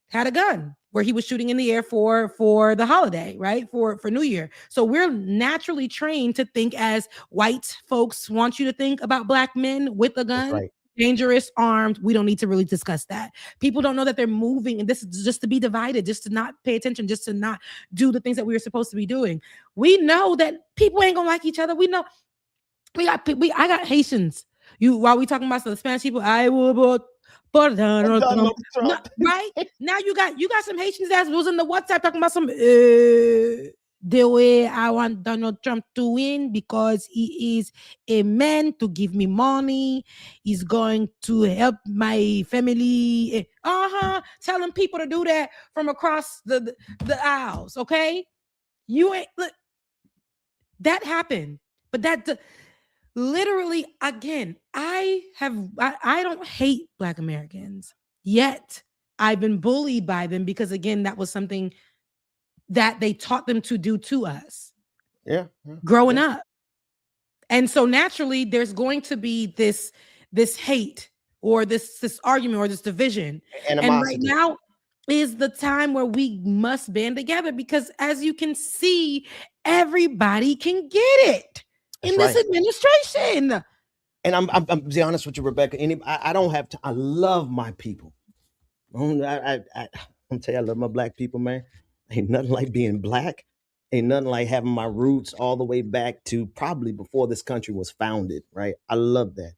had a gun where he was shooting in the air for the holiday, right? For New Year. So we're naturally trained to think as white folks want you to think about black men with a gun. Right. Dangerous, armed. We don't need to really discuss that. People don't know that they're moving, and this is just to be divided, just to not pay attention, just to not do the things that we were supposed to be doing. We know that people ain't gonna like each other. We know I got Haitians. While we talking about the Spanish people, I will vote for Donald Trump. Right now, you got some Haitians that was in the WhatsApp talking about some. The way I want Donald Trump to win because he is a man to give me money. He's going to help my family. Telling people to do that from across the aisles. Okay, you ain't look. That happened, but that literally again. I don't hate Black Americans yet. I've been bullied by them because again, that was something that they taught them to do to us growing up. And so naturally there's going to be this hate or this argument or this division. Animosity. And right now is the time where we must band together because as you can see, everybody can get it in this administration. And I'm be honest with you, Rebecca. I don't have to. I love my people. I'm tell you, I love my black people, man. Ain't nothing like being black. Ain't nothing like having my roots all the way back to probably before this country was founded, right? I love that.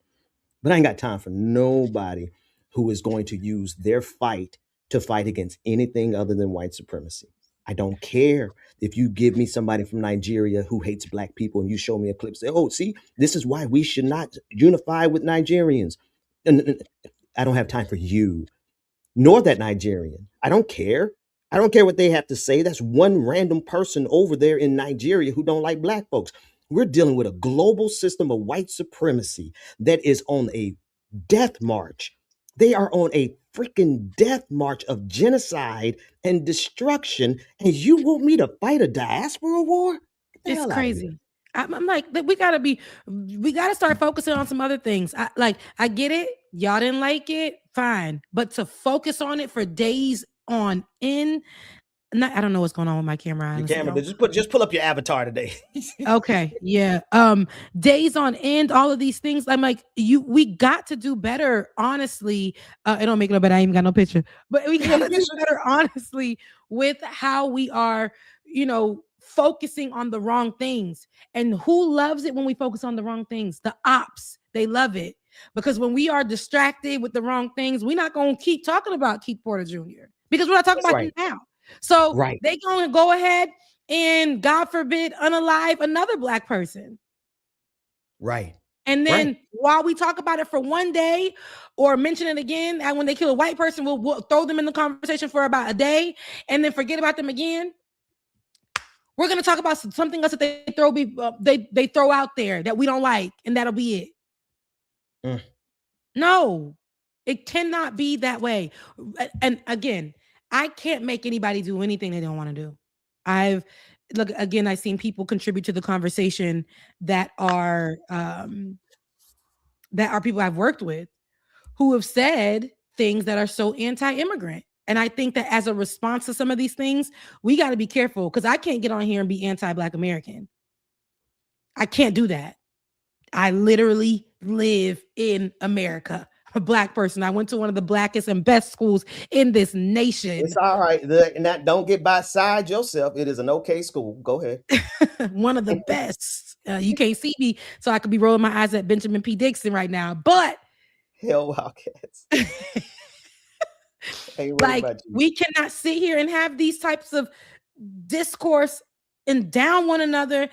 But I ain't got time for nobody who is going to use their fight to fight against anything other than white supremacy. I don't care if you give me somebody from Nigeria who hates black people and you show me a clip, say, oh, see, this is why we should not unify with Nigerians. And I don't have time for you, nor that Nigerian. I don't care. I don't care what they have to say. That's one random person over there in Nigeria who don't like black folks. We're dealing with a global system of white supremacy that is on a death march. They are on a freaking death march of genocide and destruction. And you want me to fight a diaspora war? It's crazy. I'm like, we gotta start focusing on some other things. I get it. Y'all didn't like it. Fine. But to focus on it for days on end. I don't know what's going on with my camera. Your camera, just pull up your avatar today. Okay. Yeah. Days on end, all of these things. I'm like, we got to do better, honestly. It don't make no better. I ain't got no picture. But we got to do better, honestly, with how we are, focusing on the wrong things. And who loves it when we focus on the wrong things? The ops. They love it. Because when we are distracted with the wrong things, we're not going to keep talking about Keith Porter Jr. because we're not talking about him now. So they're going to go ahead and, God forbid, unalive another black person. Right. And then while we talk about it for one day or mention it again, and when they kill a white person, we'll throw them in the conversation for about a day and then forget about them again. We're going to talk about something else that they throw out there that we don't like, and that'll be it. No, it cannot be that way. And again, I can't make anybody do anything they don't want to do. I've seen people contribute to the conversation that are people I've worked with who have said things that are so anti-immigrant. And I think that as a response to some of these things, we got to be careful, because I can't get on here and be anti-Black American. I can't do that. I literally live in America. I'm a Black person. I went to one of the blackest and best schools in this nation. It's all right. And that, don't get beside yourself. It is an okay school. Go ahead. One of the best. You can't see me, so I could be rolling my eyes at Benjamin P. Dixon right now. But hell, Wildcats. Like, we cannot sit here and have these types of discourse and down one another,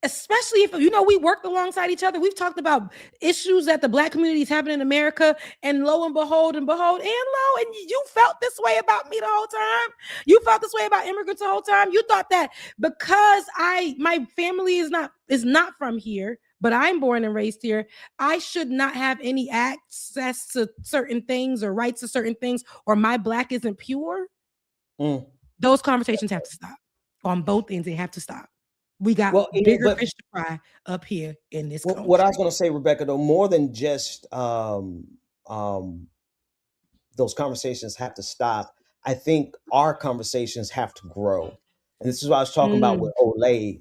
especially if, you know, we worked alongside each other. We've talked about issues that the Black community is having in America, and lo and behold, and you felt this way about me the whole time. You felt this way about immigrants the whole time. You thought that because my family is not from here, but I'm born and raised here, I should not have any access to certain things or rights to certain things, or my Black isn't pure. Those conversations have to stop. On both ends, they have to stop. We got bigger fish to fry up here in this country. What I was going to say, Rebecca, though, more than just those conversations have to stop, I think our conversations have to grow. And this is what I was talking about with Olay.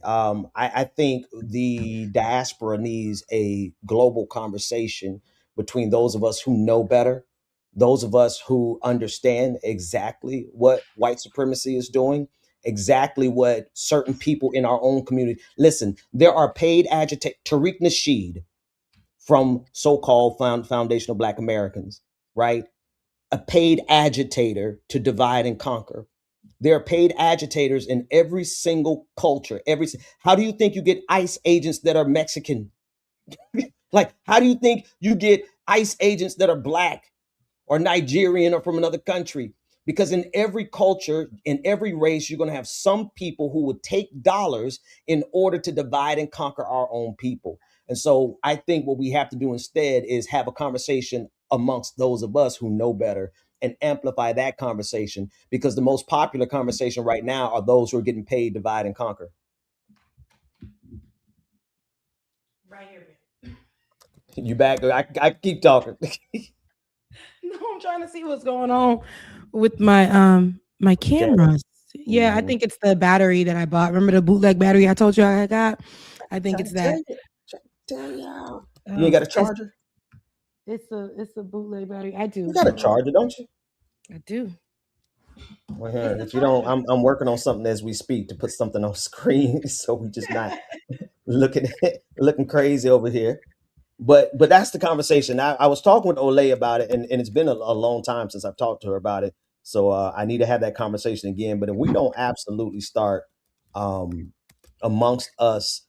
I think the diaspora needs a global conversation between those of us who know better, those of us who understand exactly what white supremacy is doing, exactly what certain people in our own community. Listen, there are paid agitators. Tariq Nasheed from so-called Foundational Black Americans, right? A paid agitator to divide and conquer. There are paid agitators in every single culture. How do you think you get ICE agents that are Mexican? Like, how do you think you get ICE agents that are Black or Nigerian or from another country? Because in every culture, in every race, you're going to have some people who would take dollars in order to divide and conquer our own people. And so I think what we have to do instead is have a conversation amongst those of us who know better and amplify that conversation, because the most popular conversation right now are those who are getting paid to divide and conquer. Right here. You back? I keep talking. No, I'm trying to see what's going on with my my cameras. Yeah, I think it's the battery that I bought. Remember the bootleg battery I told you I got? I think it's that. You ain't got a charger? It's a bootleg battery. I do. You got a charger, don't you? I do. Well, here, if you don't, I'm working on something as we speak to put something on screen, so we just not looking crazy over here. But that's the conversation. I was talking with Olay about it, and it's been a long time since I've talked to her about it. So I need to have that conversation again. But if we don't absolutely start amongst us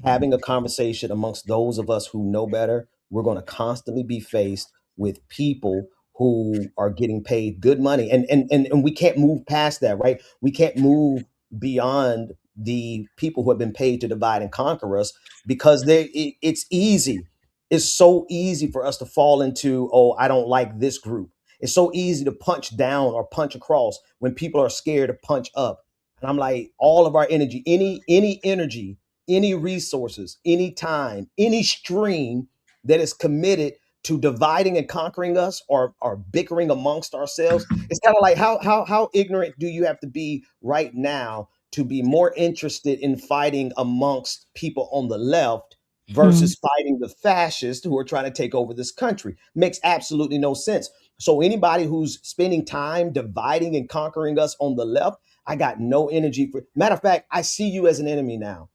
having a conversation amongst those of us who know better, we're going to constantly be faced with people who are getting paid good money. And we can't move past that, right? We can't move beyond the people who have been paid to divide and conquer us, because it's easy. It's so easy for us to fall into, oh, I don't like this group. It's so easy to punch down or punch across when people are scared to punch up. And I'm like, all of our energy, any energy, any resources, any time, any stream that is committed to dividing and conquering us or bickering amongst ourselves, it's kind of like how ignorant do you have to be right now to be more interested in fighting amongst people on the left versus fighting the fascists who are trying to take over this country? Makes absolutely no sense. So anybody who's spending time dividing and conquering us on the left, I got no energy for. Matter of fact, I see you as an enemy now,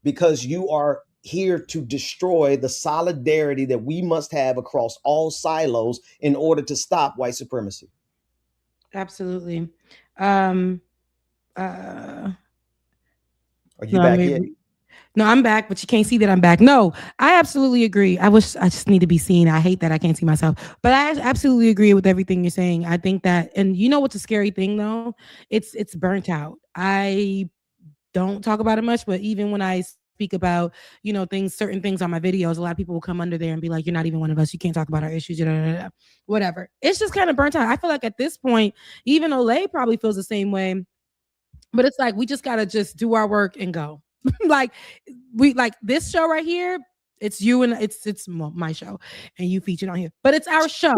because you are here to destroy the solidarity that we must have across all silos in order to stop white supremacy. Absolutely. Are you back yet? No, I'm back, but you can't see that I'm back. No, I absolutely agree. I just need to be seen. I hate that I can't see myself, but I absolutely agree with everything you're saying. I think that, and you know what's a scary thing though? It's burnt out. I don't talk about it much, but even when I speak about, you know, certain things on my videos, a lot of people will come under there and be like, you're not even one of us. You can't talk about our issues, whatever. It's just kind of burnt out. I feel like at this point, even Olay probably feels the same way, but it's like, we just got to just do our work and go. Like this show right here, It's you and it's my show, and you featured on here, but it's our show,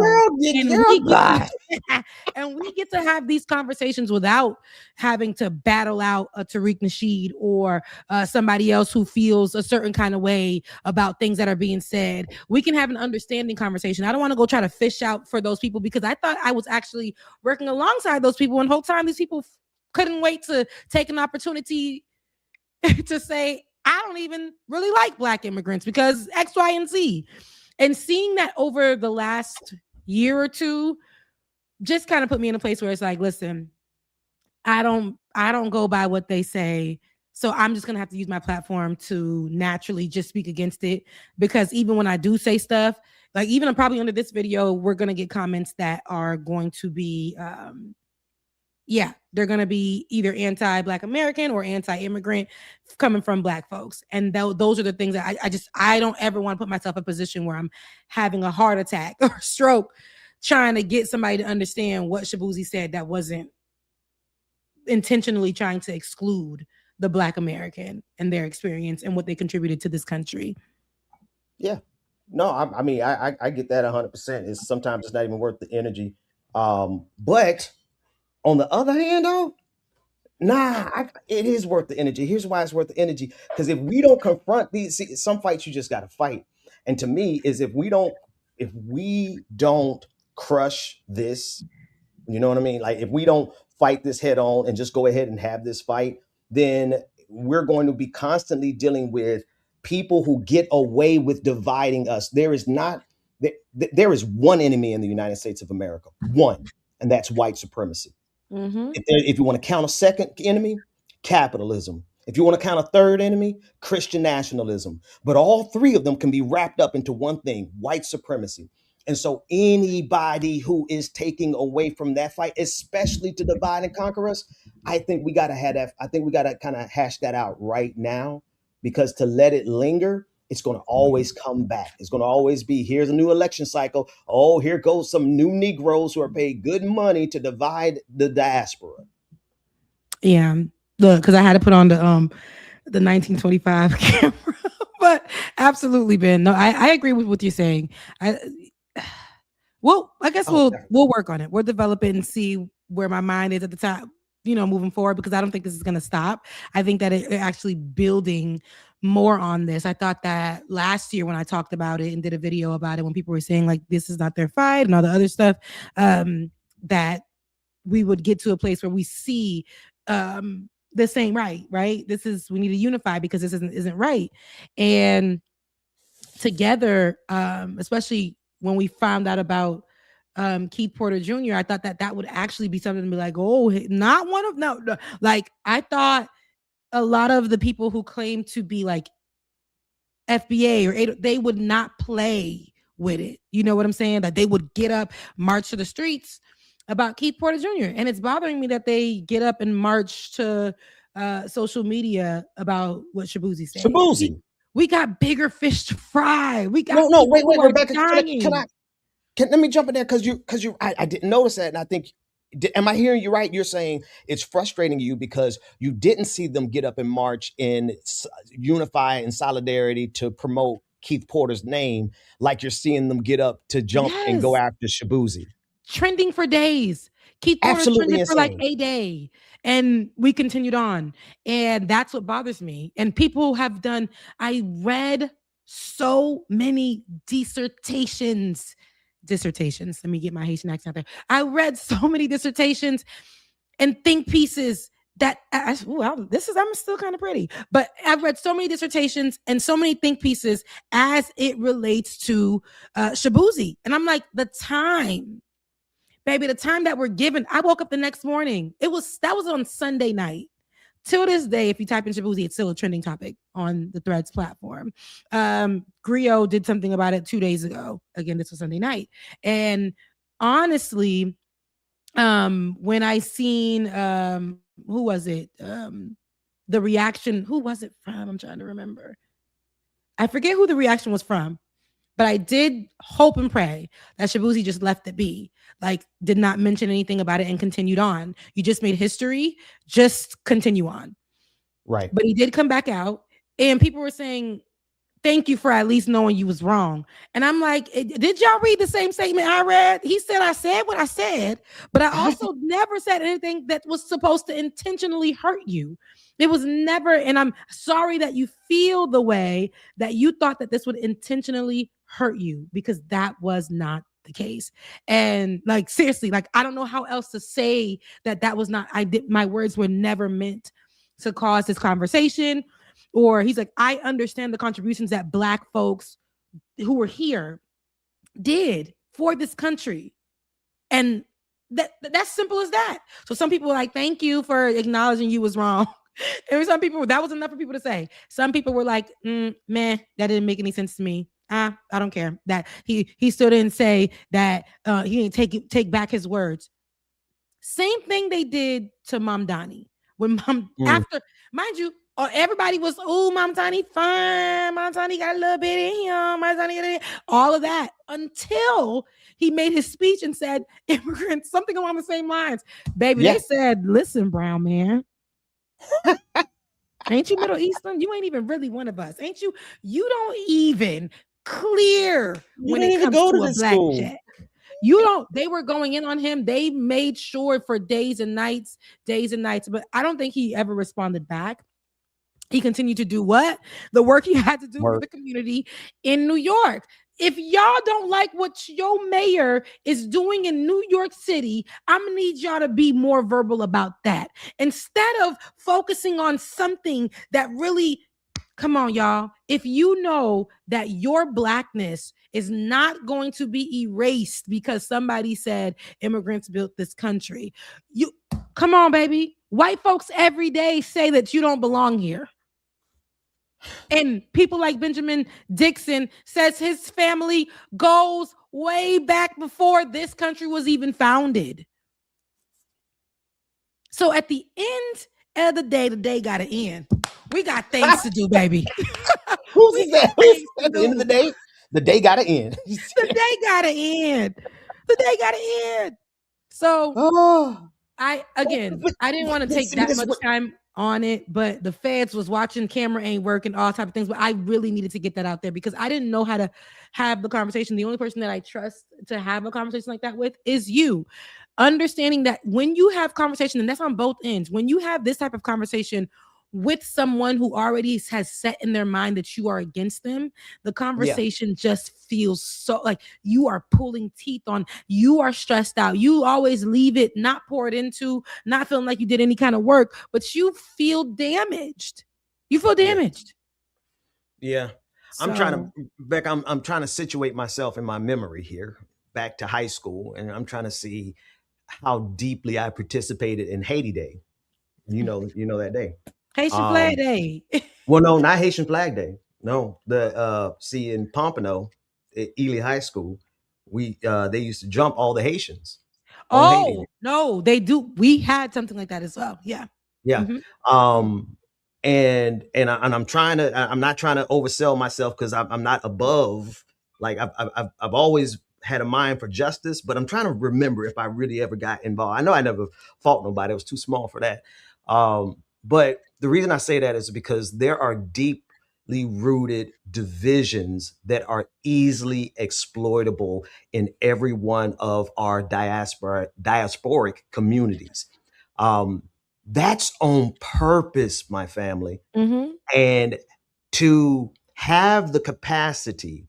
and we get to have these conversations without having to battle out a Tariq Nasheed or somebody else who feels a certain kind of way about things that are being said. We can have an understanding conversation. I don't want to go try to fish out for those people because I thought I was actually working alongside those people, and the whole time these people couldn't wait to take an opportunity to say, I don't even really like Black immigrants because X, Y, and Z. And seeing that over the last year or two just kind of put me in a place where it's like, listen, I don't go by what they say. So I'm just going to have to use my platform to naturally just speak against it. Because even when I do say stuff, like even probably under this video, we're going to get comments that are going to be, they're going to be either anti-Black American or anti-immigrant coming from Black folks. And those are the things that I don't ever want to put myself in a position where I'm having a heart attack or stroke trying to get somebody to understand what Shabuzi said that wasn't intentionally trying to exclude the Black American and their experience and what they contributed to this country. Yeah. No, I mean, I get that 100%. It's sometimes it's not even worth the energy. But on the other hand, though, it is worth the energy. Here's why it's worth the energy. Because if we don't confront some fights you just got to fight. And to me, is if we don't crush this, you know what I mean? Like if we don't fight this head on and just go ahead and have this fight, then we're going to be constantly dealing with people who get away with dividing us. There is one enemy in the United States of America, one, and that's white supremacy. Mm-hmm. If you want to count a second enemy, capitalism. If you want to count a third enemy, Christian nationalism. But all three of them can be wrapped up into one thing, white supremacy. And so anybody who is taking away from that fight, especially to divide and conquer us, I think we got to have that. I think we got to kind of hash that out right now, because to let it linger, it's going to always come back. It's going to always be, here's a new election cycle. Oh, here goes some new Negroes who are paid good money to divide the diaspora. Yeah, look, because I had to put on the 1925 camera, but absolutely, Ben. No, I agree with what you're saying. I guess we'll work on it. We'll develop it and see where my mind is at the time, moving forward, because I don't think this is going to stop. I think that it actually building more on this. I thought that last year when I talked about it and did a video about it, when people were saying like, this is not their fight and all the other stuff, that we would get to a place where we see this ain't right? We need to unify because this isn't right. And together, especially when we found out about Keith Porter Jr., I thought that would actually be something to be like, oh, not one of no. Like I thought a lot of the people who claim to be like FBA or they would not play with it. You know what I'm saying? That they would get up, march to the streets about Keith Porter Jr. And it's bothering me that they get up and march to social media about what Shabuzi said. Shabuzi. We got bigger fish to fry. We got wait, Rebecca. Let me jump in there because I didn't notice that, and I think, am I hearing you right? You're saying it's frustrating you because you didn't see them get up and march and unify in solidarity to promote Keith Porter's name, like you're seeing them get up to jump and go after Shabuzi. Trending for days. Keith Porter trended for like a day, and we continued on, and that's what bothers me. And people have done. I read so many dissertations. Let me get my Haitian accent out there. I read so many dissertations and think pieces that I'm still kind of pretty, but I've read so many dissertations and so many think pieces as it relates to Shabuzi, and I'm like, the time that we're given. I woke up the next morning. That was on Sunday night. Till this day, if you type in Shabuzi, it's still a trending topic on the Threads platform. Griot did something about it 2 days ago. Again, this was Sunday night. And honestly, when I seen, who was it? The reaction, who was it from? I'm trying to remember. I forget who the reaction was from, but I did hope and pray that Shabuzi just left it be. Like, did not mention anything about it and continued on. You just made history. Just continue on. Right. But he did come back out, and people were saying thank you for at least knowing you was wrong. And I'm like, did y'all read the same statement I read? He said, I said what I said, but I also never said anything that was supposed to intentionally hurt you. It was never, and I'm sorry that you feel the way that you thought that this would intentionally hurt you, because that was not the case. And like, seriously, like, I don't know how else to say that was not, my words were never meant to cause this conversation. Or he's like, I understand the contributions that Black folks who were here did for this country. And that's simple as that. So some people were like, thank you for acknowledging you was wrong. And some people, that was enough for people to say. Some people were like, man, that didn't make any sense to me. I don't care. That he still didn't say that he didn't take back his words. Same thing they did to Mom Donnie. When after, mind you, everybody was, oh, Mom Donnie fine. Mom Donnie got a little bit in him. Mom Donnie, all of that, until he made his speech and said, immigrants, something along the same lines. Baby, They said, listen, brown man. Ain't you Middle Eastern? You ain't even really one of us. Ain't you? You don't even clear when it comes to a blackjack. You don't, they were going in on him. They made sure for days and nights, but I don't think he ever responded back. He continued to do what? The work he had to do for the community in New York. If y'all don't like what your mayor is doing in New York City, I'm gonna need y'all to be more verbal about that. Instead of focusing on something that really, come on, y'all. If you know that your Blackness is not going to be erased because somebody said immigrants built this country, you come on, baby. White folks every day say that you don't belong here. And people like Benjamin Dixon says his family goes way back before this country was even founded. So at the end of the day gotta end. We got things to do, baby. Who's that? At the end of the day gotta end. The day gotta end. The day gotta end. So I didn't want to take that much time on it, but the feds was watching, camera ain't working, all type of things. But I really needed to get that out there because I didn't know how to have the conversation. The only person that I trust to have a conversation like that with is you. Understanding that when you have conversation, and that's on both ends, when you have this type of conversation with someone who already has set in their mind that you are against them, the conversation just feels so like you are pulling teeth on, you are stressed out. You always leave it not poured into, not feeling like you did any kind of work, but you feel damaged. You feel damaged. Yeah. So, I'm trying to situate myself in my memory here back to high school, and I'm trying to see how deeply I participated in Haiti Day. You know that day. Haitian Flag Day. Well, no, not Haitian Flag Day. No, in Pompano, at Ely High School, they used to jump all the Haitians. Oh no, they do. We had something like that as well. Yeah. Yeah. Mm-hmm. And I'm not trying to oversell myself because I'm not above. Like I've always had a mind for justice, but I'm trying to remember if I really ever got involved. I know I never fought nobody. I was too small for that. But the reason I say that is because there are deeply rooted divisions that are easily exploitable in every one of our diasporic communities. That's on purpose, my family. Mm-hmm. And to have the capacity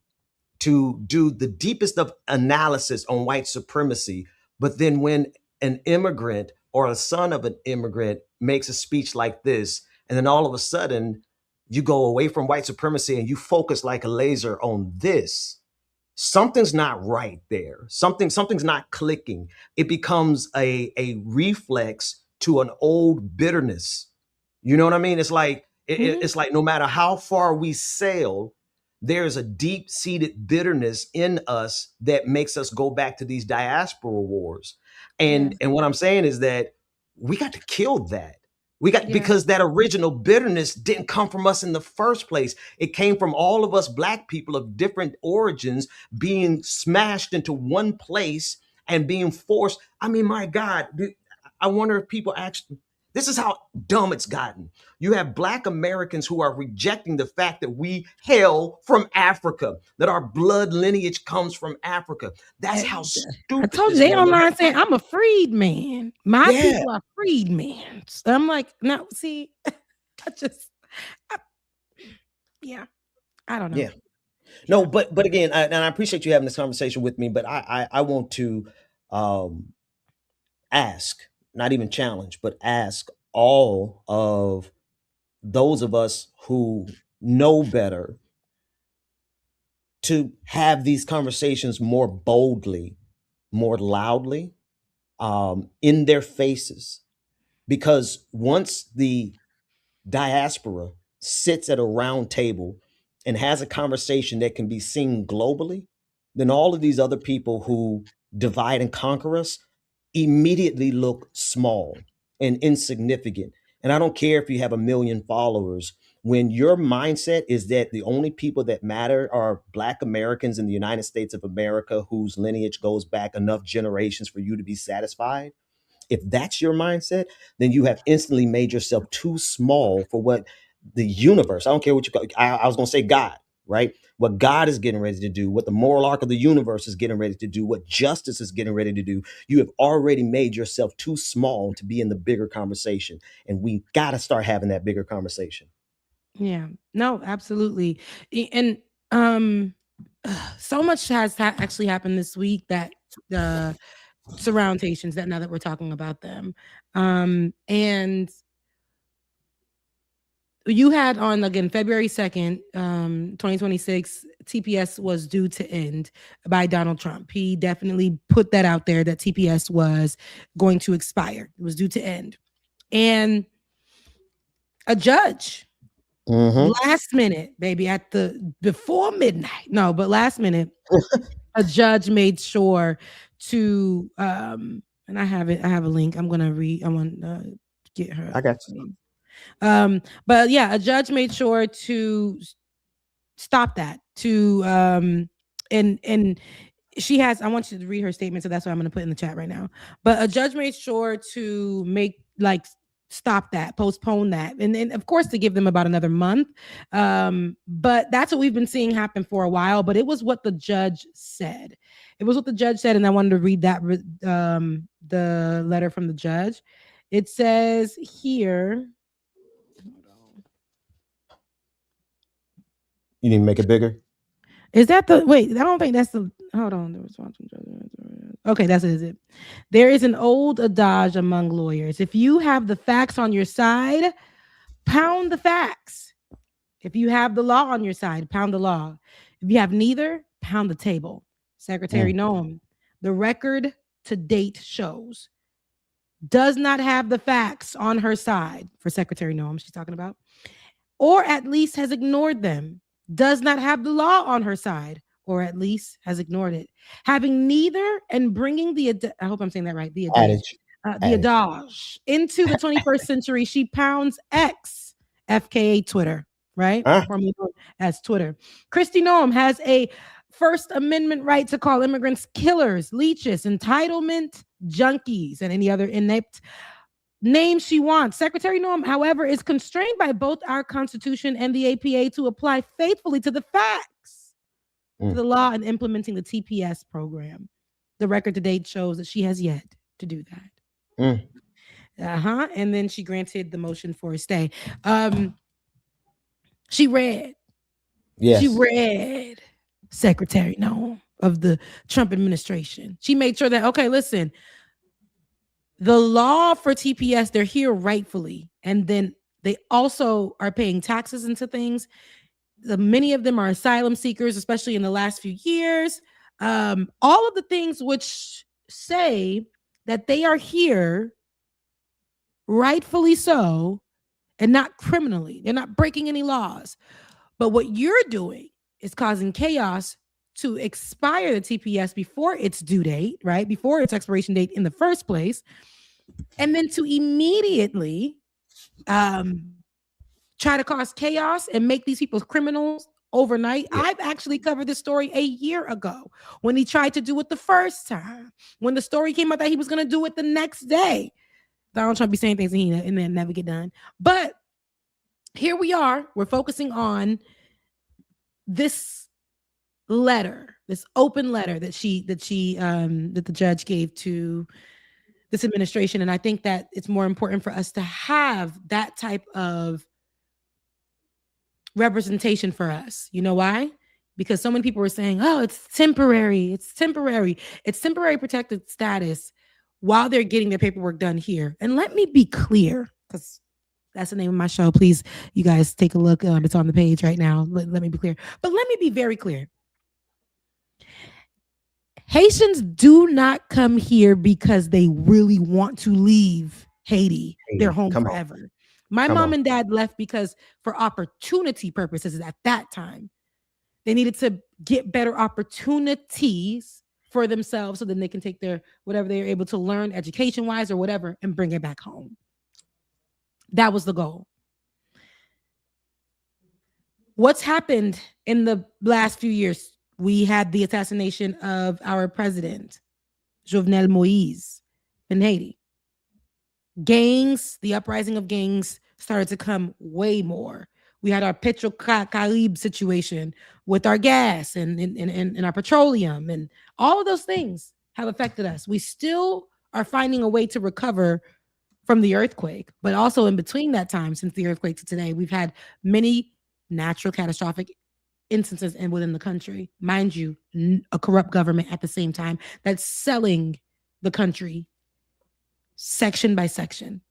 to do the deepest of analysis on white supremacy, but then when an immigrant or a son of an immigrant makes a speech like this, and then all of a sudden you go away from white supremacy and you focus like a laser on this, something's not right there. Something's not clicking. It becomes a reflex to an old bitterness. You know what I mean? It's like it's like no matter how far we sail, there's a deep-seated bitterness in us that makes us go back to these diaspora wars. And what I'm saying is that we got to kill that. Because that original bitterness didn't come from us in the first place. It came from all of us Black people of different origins being smashed into one place and being forced. I mean, my God, I wonder if people actually, This is how dumb it's gotten. You have Black Americans who are rejecting the fact that we hail from Africa, that our blood lineage comes from Africa. That's how stupid. I told you they online saying I'm a freedman. My people are freedmen. So I'm like, no, see, I don't know. Yeah. No, but again, and I appreciate you having this conversation with me, but I want to ask, not even challenge, but ask all of those of us who know better to have these conversations more boldly, more loudly, in their faces. Because once the diaspora sits at a round table and has a conversation that can be seen globally, then all of these other people who divide and conquer us immediately look small and insignificant. And I don't care if you have 1 million followers. When your mindset is that the only people that matter are Black Americans in the United States of America whose lineage goes back enough generations for you to be satisfied, if that's your mindset, then you have instantly made yourself too small for what the universe, I don't care what you call it, I was going to say God, right? What God is getting ready to do, what the moral arc of the universe is getting ready to do, what justice is getting ready to do. You have already made yourself too small to be in the bigger conversation. And we got to start having that bigger conversation. Yeah, no, absolutely. And so much has actually happened this week that surroundations that now that we're talking about them. And you had on, again, February 2nd, 2026, TPS was due to end by Donald Trump. He definitely put that out there that TPS was going to expire. It was due to end. And a judge, last minute, baby, before midnight. No, but last minute, a judge made sure to, and I have a link. I'm going to read. I want to get her. I got you. But yeah, a judge made sure to stop that, and she has, I want you to read her statement, so that's what I'm going to put in the chat right now. But a judge made sure to stop that, postpone that, and of course to give them about another month. But that's what we've been seeing happen for a while. But it was what the judge said. And I wanted to read that, the letter from the judge. It says here. You need to make it bigger? Is that the, wait, I don't think that's the, hold on. The response from judge. Okay, that's it. There is an old adage among lawyers. If you have the facts on your side, pound the facts. If you have the law on your side, pound the law. If you have neither, pound the table. Secretary Noem, the record to date shows, does not have the facts on her side, for Secretary Noem she's talking about, or at least has ignored them. Does not have the law on her side, or at least has ignored it. Having neither and bringing the, I hope I'm saying that right, the adage into the 21st century, she pounds X, FKA Twitter, right? Formerly known as Twitter. Kristi Noem has a First Amendment right to call immigrants killers, leeches, entitlement junkies, and any other inept name she wants. Secretary Noem, however, is constrained by both our Constitution and the APA to apply faithfully to the facts, to the law, and implementing the TPS program. The record to date shows that she has yet to do that. And then she granted the motion for a stay. She read Secretary Noem of the Trump administration. She made sure that, okay, listen, the law for TPS, they're here rightfully. And then they also are paying taxes into things. Many of them are asylum seekers, especially in the last few years. All of the things which say that they are here rightfully so and not criminally. They're not breaking any laws. But what you're doing is causing chaos to expire the TPS before its due date, right? Before its expiration date in the first place. And then to immediately try to cause chaos and make these people criminals overnight. Yeah. I've actually covered this story a year ago when he tried to do it the first time. When the story came out that he was going to do it the next day. Donald Trump be saying things and then never get done. But here we are. We're focusing on this letter, this open letter that the judge gave to this administration. And I think that it's more important for us to have that type of representation for us. You know why? Because so many people were saying, oh, it's temporary. It's temporary protected status while they're getting their paperwork done here. And let me be clear, because that's the name of my show. Please, you guys take a look. It's on the page right now. Let me be clear. But let me be very clear. Haitians do not come here because they really want to leave Haiti, their home forever. My mom and dad left because for opportunity purposes at that time. They needed to get better opportunities for themselves so then they can take their whatever they're able to learn education-wise or whatever and bring it back home. That was the goal. What's happened in the last few years? We had the assassination of our president, Jovenel Moïse, in Haiti. Gangs, the uprising of gangs started to come way more. We had our Petro-Carib situation with our gas and our petroleum, and all of those things have affected us. We still are finding a way to recover from the earthquake, but also in between that time, since the earthquake to today, we've had many natural catastrophic instances within the country. Mind you, a corrupt government at the same time that's selling the country section by section.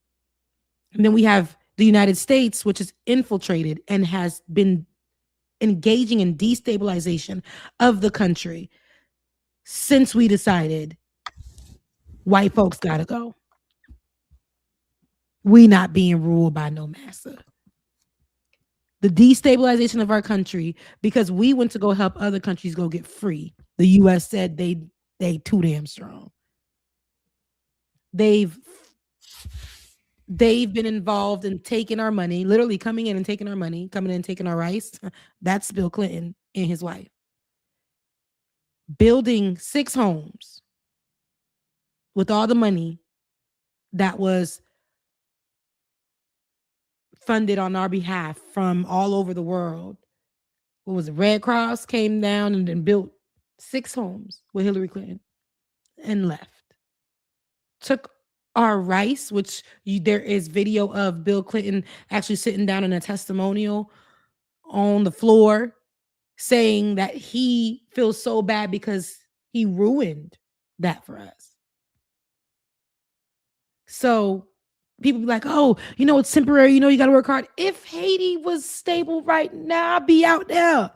And then we have the United States, which is infiltrated and has been engaging in destabilization of the country since we decided white folks gotta go. We not being ruled by no master. The destabilization of our country because we went to go help other countries go get free. The U.S. said they too damn strong. They've been involved in taking our money, literally coming in and taking our money, coming in and taking our rice. That's Bill Clinton and his wife. Building 6 homes with all the money that was funded on our behalf from all over the world. What was it? Red Cross came down and then built 6 homes with Hillary Clinton and left. Took our rice, which there is video of Bill Clinton actually sitting down in a testimonial on the floor saying that he feels so bad because he ruined that for us. So people be like, oh, it's temporary. You got to work hard. If Haiti was stable right now, I'd be out there.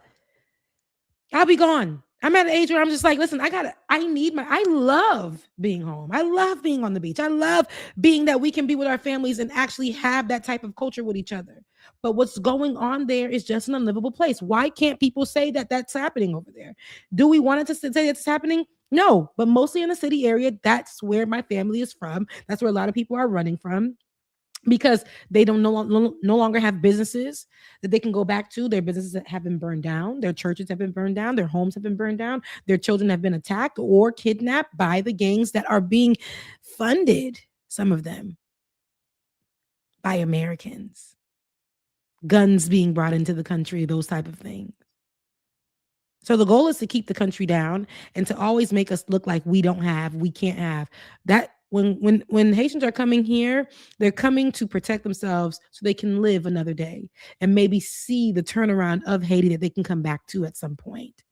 I'll be gone. I'm at an age where I'm just like, listen, I love being home. I love being on the beach. I love being that we can be with our families and actually have that type of culture with each other. But what's going on there is just an unlivable place. Why can't people say that that's happening over there? Do we want it to say that's happening? No, but mostly in the city area, that's where my family is from. That's where a lot of people are running from. Because they don't no longer have businesses that they can go back to. Their businesses have been burned down. Their churches have been burned down. Their homes have been burned down. Their children have been attacked or kidnapped by the gangs that are being funded, some of them, by Americans. Guns being brought into the country, those type of things. So the goal is to keep the country down and to always make us look like we can't have. That when Haitians are coming here, they're coming to protect themselves so they can live another day and maybe see the turnaround of Haiti that they can come back to at some point.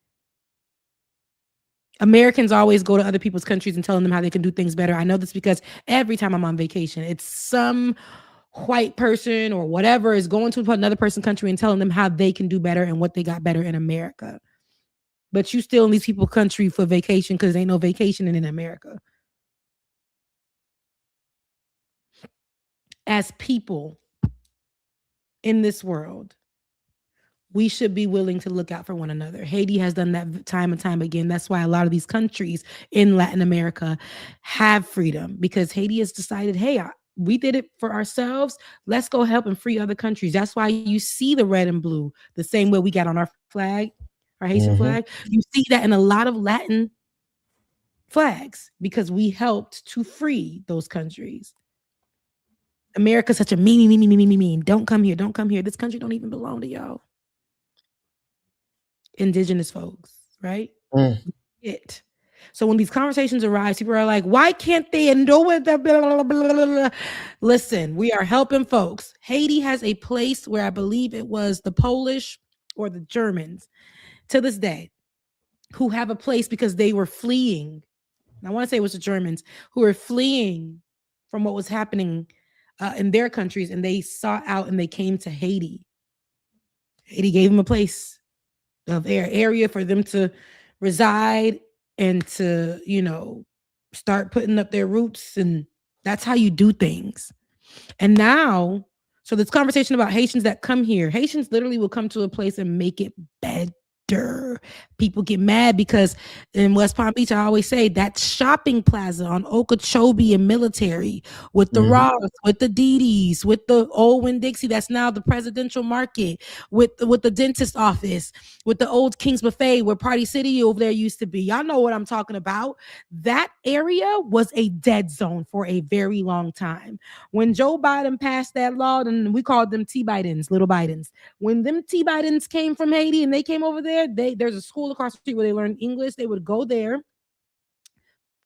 Americans always go to other people's countries and telling them how they can do things better. I know this because every time I'm on vacation, it's some white person or whatever is going to another person's country and telling them how they can do better and what they got better in America. But you still in these people's country for vacation because ain't no vacation in America. As people in this world, we should be willing to look out for one another. Haiti has done that time and time again. That's why a lot of these countries in Latin America have freedom, because Haiti has decided, hey, we did it for ourselves. Let's go help and free other countries. That's why you see the red and blue, the same way we got on our flag, our Haitian flag. You see that in a lot of Latin flags because we helped to free those countries. America's such a mean. Don't come here. Don't come here. This country don't even belong to y'all. Indigenous folks, right? It. So when these conversations arise, people are like, why can't they endure it? Blah, blah, blah, blah. Listen, we are helping folks. Haiti has a place where I believe it was the Polish or the Germans to this day who have a place because they were fleeing. I want to say it was the Germans who were fleeing from what was happening in their countries, and they sought out and they came to Haiti. Haiti gave them a place of their area for them to reside and to, start putting up their roots. And that's how you do things. And now, so this conversation about Haitians that come here, Haitians literally will come to a place and make it better. People get mad because in West Palm Beach, I always say that shopping plaza on Okeechobee and Military with the Ross, with the Didi's, with the old Winn-Dixie, that's now the Presidential Market, with the dentist office, with the old King's Buffet where Party City over there used to be. Y'all know what I'm talking about. That area was a dead zone for a very long time. When Joe Biden passed that law, and we called them T-Bidens, little Bidens. When them T-Bidens came from Haiti and they came over there, there's a school across the street where they learn English. They would go there,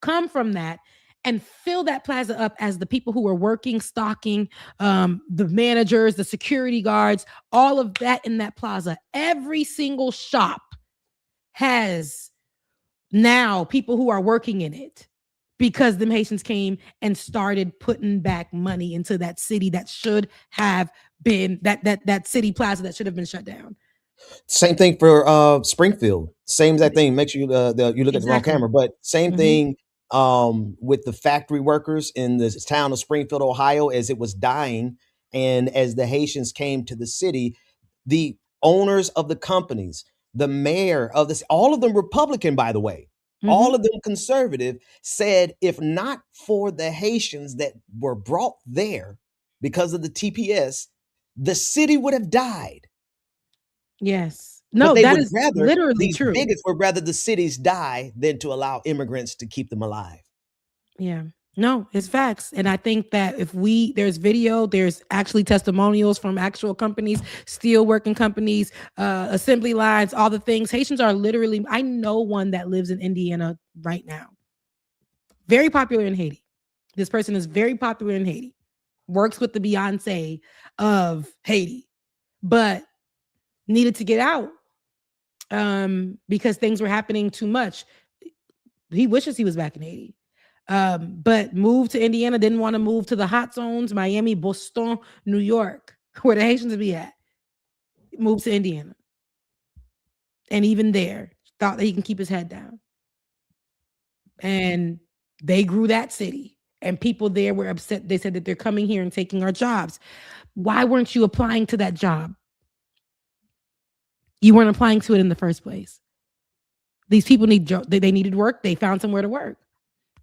come from that, and fill that plaza up as the people who were working, stocking, the managers, the security guards, all of that in that plaza. Every single shop has now people who are working in it because them Haitians came and started putting back money into that city that should have been that city plaza that should have been shut down. Same thing for Springfield. Same exact thing. Make sure you look at the wrong camera, but same thing with the factory workers in the town of Springfield, Ohio, as it was dying, and as the Haitians came to the city, the owners of the companies, the mayor of this, all of them Republican, by the way, all of them conservative, said if not for the Haitians that were brought there because of the TPS, the city would have died. Yes. No, that is literally true. Bigots would rather the cities die than to allow immigrants to keep them alive. Yeah. No, it's facts. And I think that there's video, there's actually testimonials from actual companies, steel working companies, assembly lines, all the things. Haitians are literally, I know one that lives in Indiana right now. Very popular in Haiti. This person is very popular in Haiti. Works with the Beyonce of Haiti, but needed to get out because things were happening too much. He wishes he was back in Haiti, but moved to Indiana, didn't want to move to the hot zones, Miami, Boston, New York, where the Haitians be at. Moved to Indiana. And even there, thought that he can keep his head down. And they grew that city. And people there were upset. They said that they're coming here and taking our jobs. Why weren't you applying to that job? You weren't applying to it in the first place. These people they needed work. They found somewhere to work.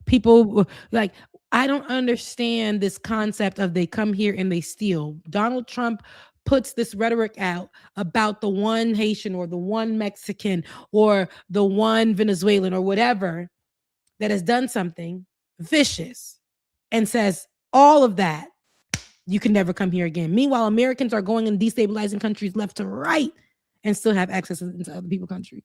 People like, I don't understand this concept of they come here and they steal. Donald Trump puts this rhetoric out about the one Haitian or the one Mexican or the one Venezuelan or whatever that has done something vicious and says all of that, you can never come here again. Meanwhile, Americans are going and destabilizing countries left to right and still have access into other people's countries.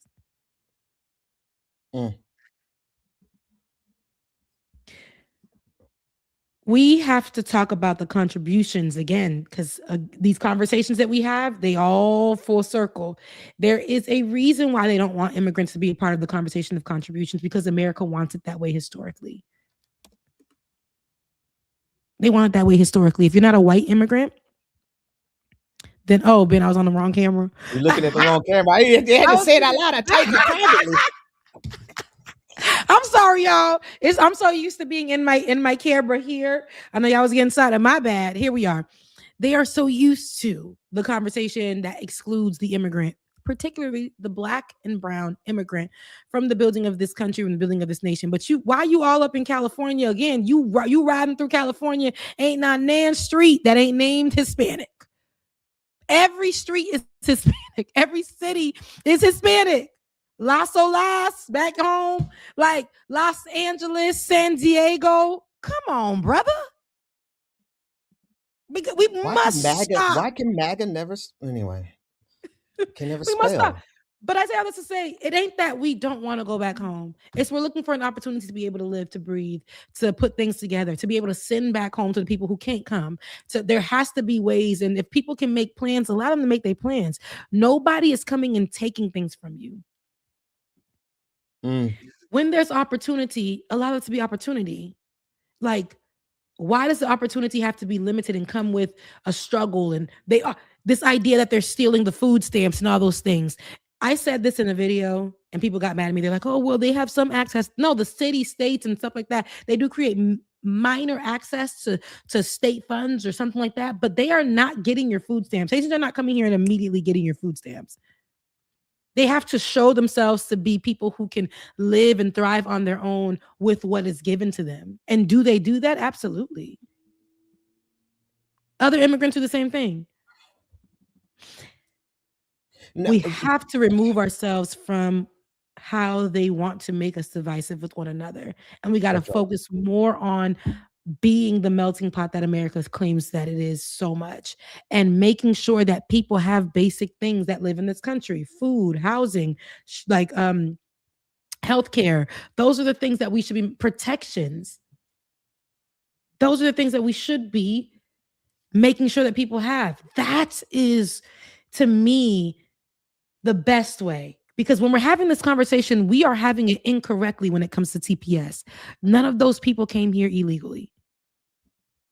We have to talk about the contributions again, because these conversations that we have, they all full circle. There is a reason why they don't want immigrants to be a part of the conversation of contributions, because America wants it that way historically. They want it that way historically. If you're not a white immigrant, then, Ben, I was on the wrong camera. You're looking at the wrong camera. I had to say it out loud. I typed it privately. I'm sorry, y'all. I'm so used to being in my camera here. I know y'all was getting inside of my bad. Here we are. They are so used to the conversation that excludes the immigrant, particularly the Black and brown immigrant, from the building of this country and the building of this nation. But why you all up in California again? You riding through California, ain't not nan street that ain't named Hispanic. Every street is Hispanic. Every city is Hispanic. Las Olas, back home, like Los Angeles, San Diego. Come on, brother. Because we must stop. Why can MAGA never anyway? Can never We must stop. spell. But I say all this to say, it ain't that we don't want to go back home. It's we're looking for an opportunity to be able to live, to breathe, to put things together, to be able to send back home to the people who can't come. So there has to be ways. And if people can make plans, allow them to make their plans. Nobody is coming and taking things from you. When there's opportunity, allow it to be opportunity. Like, why does the opportunity have to be limited and come with a struggle? And they are this idea that they're stealing the food stamps and all those things. I said this in a video and people got mad at me. They're like, oh, well, they have some access. No, the city, states, and stuff like that. They do create minor access to state funds or something like that, but they are not getting your food stamps. Haitians are not coming here and immediately getting your food stamps. They have to show themselves to be people who can live and thrive on their own with what is given to them. And do they do that? Absolutely. Other immigrants do the same thing. No, we have to remove ourselves from how they want to make us divisive with one another. And we got to focus more on being the melting pot that America claims that it is so much, and making sure that people have basic things that live in this country: food, housing, like healthcare. Those are the things that we should be, protections. Those are the things that we should be making sure that people have. That is, to me, the best way. Because when we're having this conversation, we are having it incorrectly when it comes to TPS. None of those people came here illegally.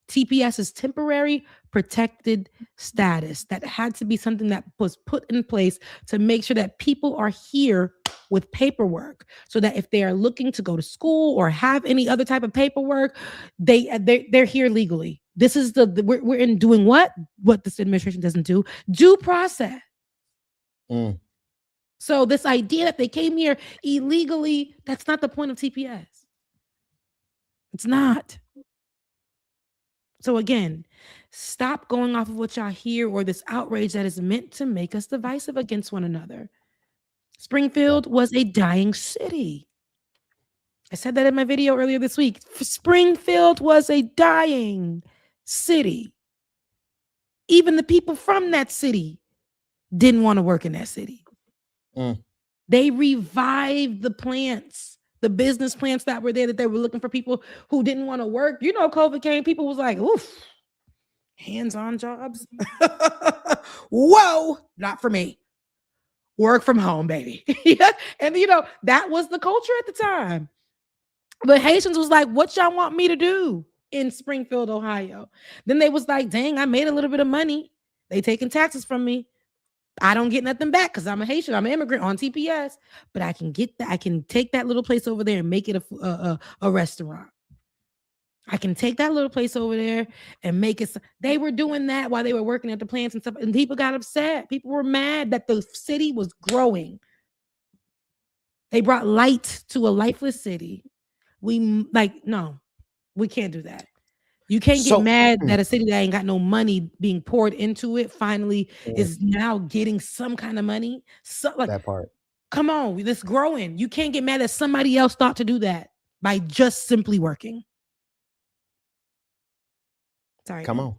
TPS is temporary protected status. That had to be something that was put in place to make sure that people are here with paperwork, so that if they are looking to go to school or have any other type of paperwork, they're here legally. This is we're in doing what this administration doesn't do: due process. So this idea that they came here illegally, that's not the point of TPS. It's not. So again, stop going off of what y'all hear or this outrage that is meant to make us divisive against one another. Springfield was a dying city. I said that in my video earlier this week. Springfield was a dying city. Even the people from that city didn't want to work in that city. They revived the plants, the business plants that were there, that they were looking for people who didn't want to work. You know, COVID came, people was like, oof, hands-on jobs. Whoa, not for me. Work from home, baby. And you know, that was the culture at the time. But Haitians was like, what y'all want me to do in Springfield, Ohio? Then they was like, dang, I made a little bit of money. They taking taxes from me. I don't get nothing back because I'm a Haitian. I'm an immigrant on TPS, but I can get that. I can take that little place over there and make it a restaurant. I can take that little place over there and make it. They were doing that while they were working at the plants and stuff, and people got upset. People were mad that the city was growing. They brought light to a lifeless city. No, we can't do that. You can't get mad that a city that ain't got no money being poured into it finally is now getting some kind of money. So, like, that part. Come on, this growing. You can't get mad that somebody else thought to do that by just simply working. Sorry. Come on.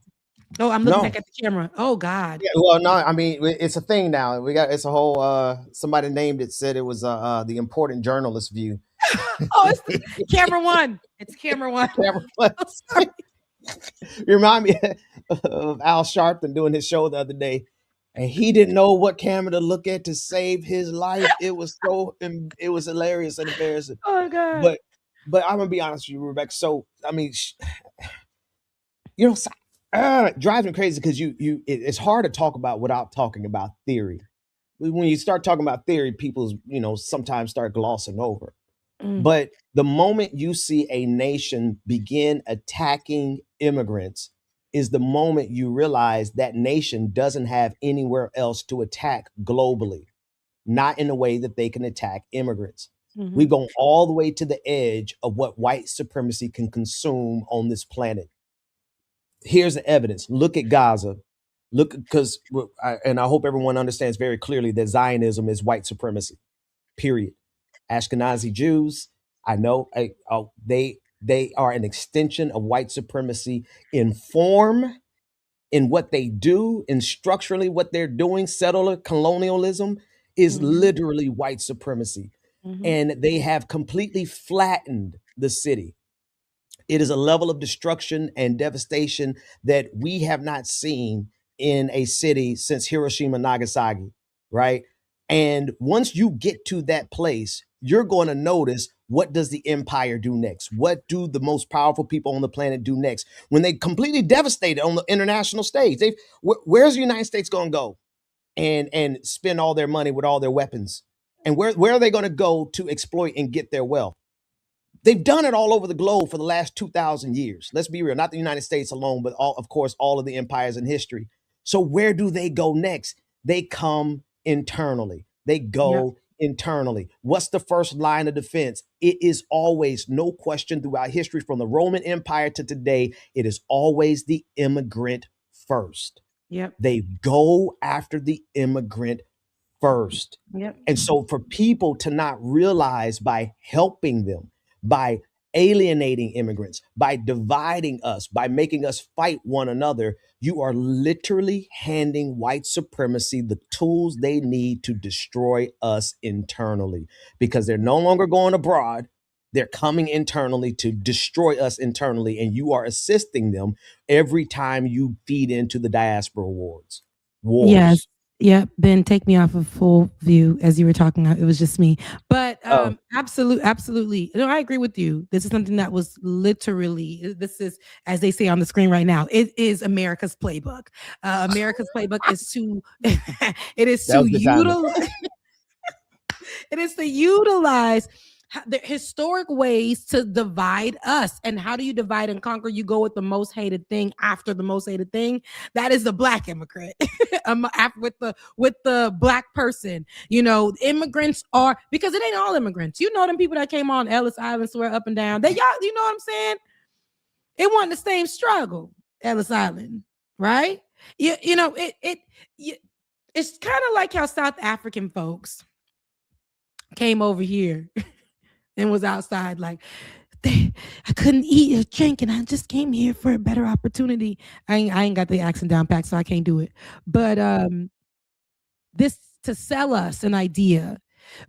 Oh, I'm looking back at the camera. Oh God. Yeah, well, no, I mean, it's a thing now. It's a whole somebody named it, said it was the important journalist view. Oh, it's camera one. It's camera one. Camera one. Oh, sorry. You remind me of Al Sharpton doing his show the other day, and he didn't know what camera to look at to save his life. It was hilarious and embarrassing. Oh God. But I'm gonna be honest with you, Rebecca. So I mean, you know, drives me crazy because it's hard to talk about without talking about theory. When you start talking about theory, people, sometimes start glossing over. But the moment you see a nation begin attacking immigrants is the moment you realize that nation doesn't have anywhere else to attack globally, not in a way that they can attack immigrants. We've gone all the way to the edge of what white supremacy can consume on this planet. Here's the evidence. Look at Gaza. Look, and I hope everyone understands very clearly that Zionism is white supremacy, period. Ashkenazi Jews, I know they are an extension of white supremacy in form in what they do and structurally what they're doing, settler colonialism, is literally white supremacy. And they have completely flattened the city. It is a level of destruction and devastation that we have not seen in a city since Hiroshima, Nagasaki, right? And once you get to that place, you're going to notice, what does the empire do next? What do the most powerful people on the planet do next? When they completely devastated on the international stage, where's the United States going to go and spend all their money with all their weapons? And where are they going to go to exploit and get their wealth? They've done it all over the globe for the last 2,000 years. Let's be real, not the United States alone, but of course, all of the empires in history. So where do they go next? They come internally. They go internally. What's the first line of defense? It is always, no question, throughout history, from the Roman Empire to today, it is always the immigrant first. They go after the immigrant first. And so for people to not realize, by helping them, by alienating immigrants, by dividing us, by making us fight one another, you are literally handing white supremacy the tools they need to destroy us internally, because they're no longer going abroad. They're coming internally to destroy us internally, and you are assisting them every time you feed into the diaspora wars. Yes. Yep. Ben, take me off of full view as you were talking. It was just me. But absolutely. No, I agree with you. This is something that was literally, this is, as they say on the screen right now, it is America's playbook. America's playbook is to, it is to utilize the historic ways to divide us. And how do you divide and conquer? You go with the most hated thing after the most hated thing. That is the Black immigrant. with the Black person. You know, immigrants are, because it ain't all immigrants. You know, them people that came on Ellis Island, swear up and down. They, y'all, you know what I'm saying? It wasn't the same struggle, Ellis Island, right? You know, it's kind of like how South African folks came over here and was outside like, I couldn't eat or drink, and I just came here for a better opportunity. I ain't got the accent down packed, so I can't do it. But this to sell us an idea.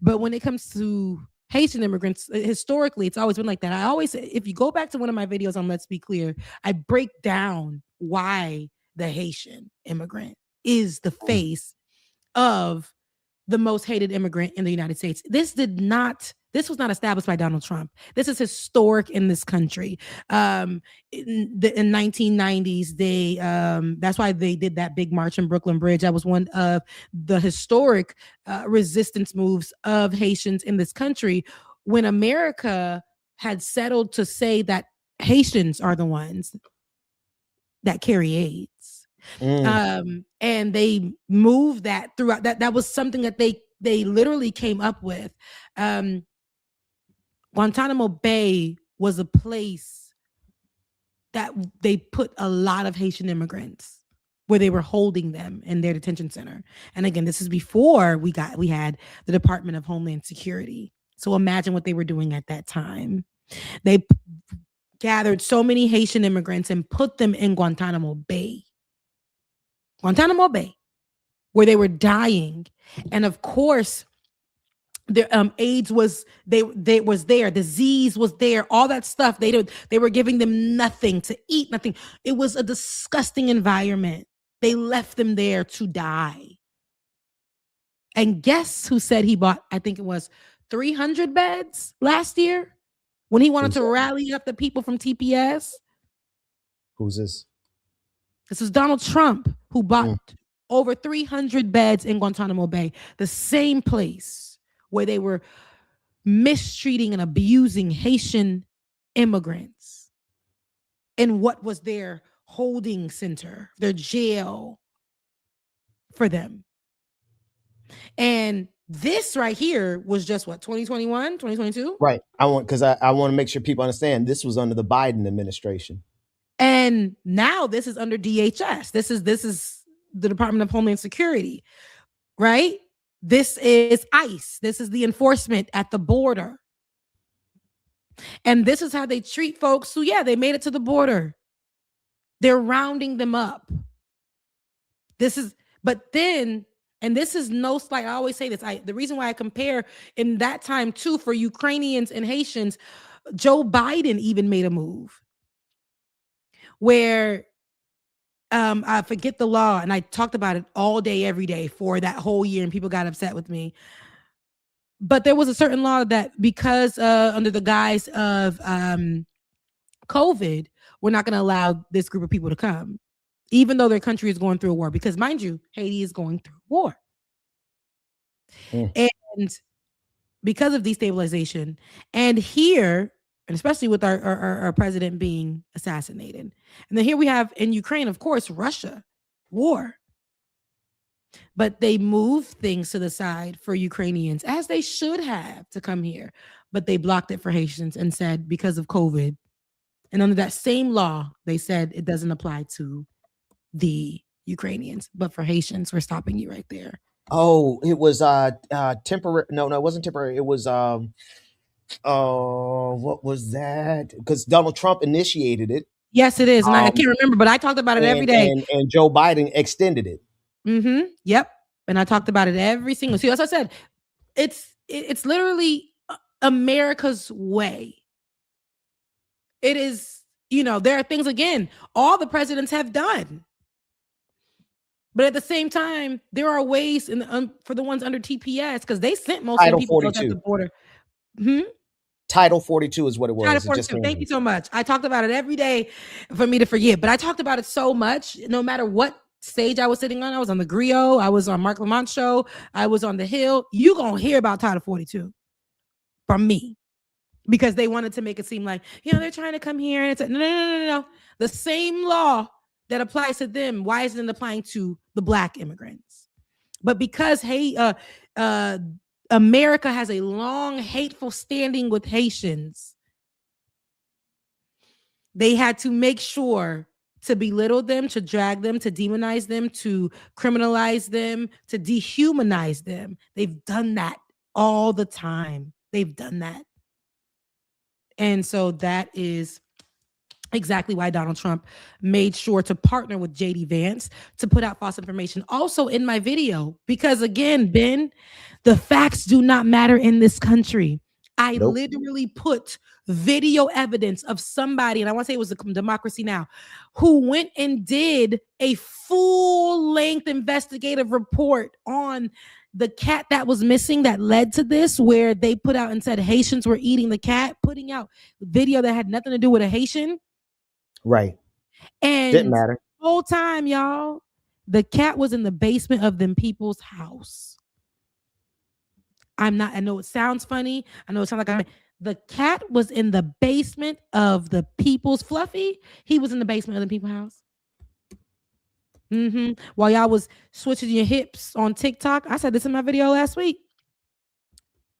But when it comes to Haitian immigrants, historically, it's always been like that. I always say, if you go back to one of my videos on Let's Be Clear, I break down why the Haitian immigrant is the face of the most hated immigrant in the United States. This was not established by Donald Trump. This is historic in this country. In 1990s, that's why they did that big march in Brooklyn Bridge. That was one of the historic resistance moves of Haitians in this country, when America had settled to say that Haitians are the ones that carry AIDS. And they moved that throughout. That was something that they literally came up with. Guantanamo Bay was a place that they put a lot of Haitian immigrants, where they were holding them in their detention center. And again, this is before we had the Department of Homeland Security. So imagine what they were doing at that time. They gathered so many Haitian immigrants and put them in Guantanamo Bay, where they were dying. And of course, their AIDS was was there, disease was there, all that stuff. They were giving them nothing to eat, nothing. It was a disgusting environment. They left them there to die. And guess who said he bought, I think it was 300 beds last year, when he wanted to rally up the people from TPS? Who's this? This is Donald Trump, who bought over 300 beds in Guantanamo Bay, the same place where they were mistreating and abusing Haitian immigrants, and what was their holding center, their jail for them. And this right here was just what, 2021, 2022? Right. I want to make sure people understand this was under the Biden administration. And now this is under DHS. This is the Department of Homeland Security, right? This is ICE. This is the enforcement at the border. And this is how they treat folks who, they made it to the border. They're rounding them up. But then, and this is no slight, I always say this, the reason why I compare in that time too for Ukrainians and Haitians, Joe Biden even made a move where I forget the law, and I talked about it all day, every day for that whole year, and people got upset with me. But there was a certain law that because under the guise of COVID, we're not going to allow this group of people to come, even though their country is going through a war. Because mind you, Haiti is going through war. And because of destabilization, and here, and especially with our president being assassinated. And then here we have in Ukraine, of course, Russia, war. But they moved things to the side for Ukrainians, as they should have, to come here. But they blocked it for Haitians and said because of COVID. And under that same law, they said it doesn't apply to the Ukrainians. But for Haitians, we're stopping you right there. Oh, it was temporary. No, it wasn't temporary. It was what was that? Because Donald Trump initiated it. Yes, it is. And I can't remember, but I talked about it every day. And Joe Biden extended it. Yep. And I talked about it every single. See, as I said, it's literally America's way. It is, there are things, again, all the presidents have done. But at the same time, there are ways for the ones under TPS, because they sent most of the people at the border. Title 42 is what it was. Title 42. Thank you so much. I talked about it every day for me to forget, but I talked about it so much, no matter what stage I was sitting on. I was on the Griot, I was on Mark Lamont's show, I was on the Hill. You gonna hear about Title 42 from me, because they wanted to make it seem like, they're trying to come here. And it's no. The same law that applies to them, why isn't it applying to the Black immigrants? But because America has a long hateful standing with Haitians, they had to make sure to belittle them, to drag them, to demonize them, to criminalize them, to dehumanize them. They've done that all the time. They've done that. And so that is exactly why Donald Trump made sure to partner with JD Vance to put out false information also in my video, because again, Ben, the facts do not matter in this country. I literally put video evidence of somebody, and I want to say it was the Democracy Now!, who went and did a full-length investigative report on the cat that was missing that led to this, where they put out and said Haitians were eating the cat, putting out video that had nothing to do with a Haitian. Right. And didn't matter. The whole time, y'all, the cat was in the basement of them people's house. I know it sounds funny. I know it sounds like the cat was in the basement of the people's Fluffy. He was in the basement of the people's house. While y'all was switching your hips on TikTok. I said this in my video last week.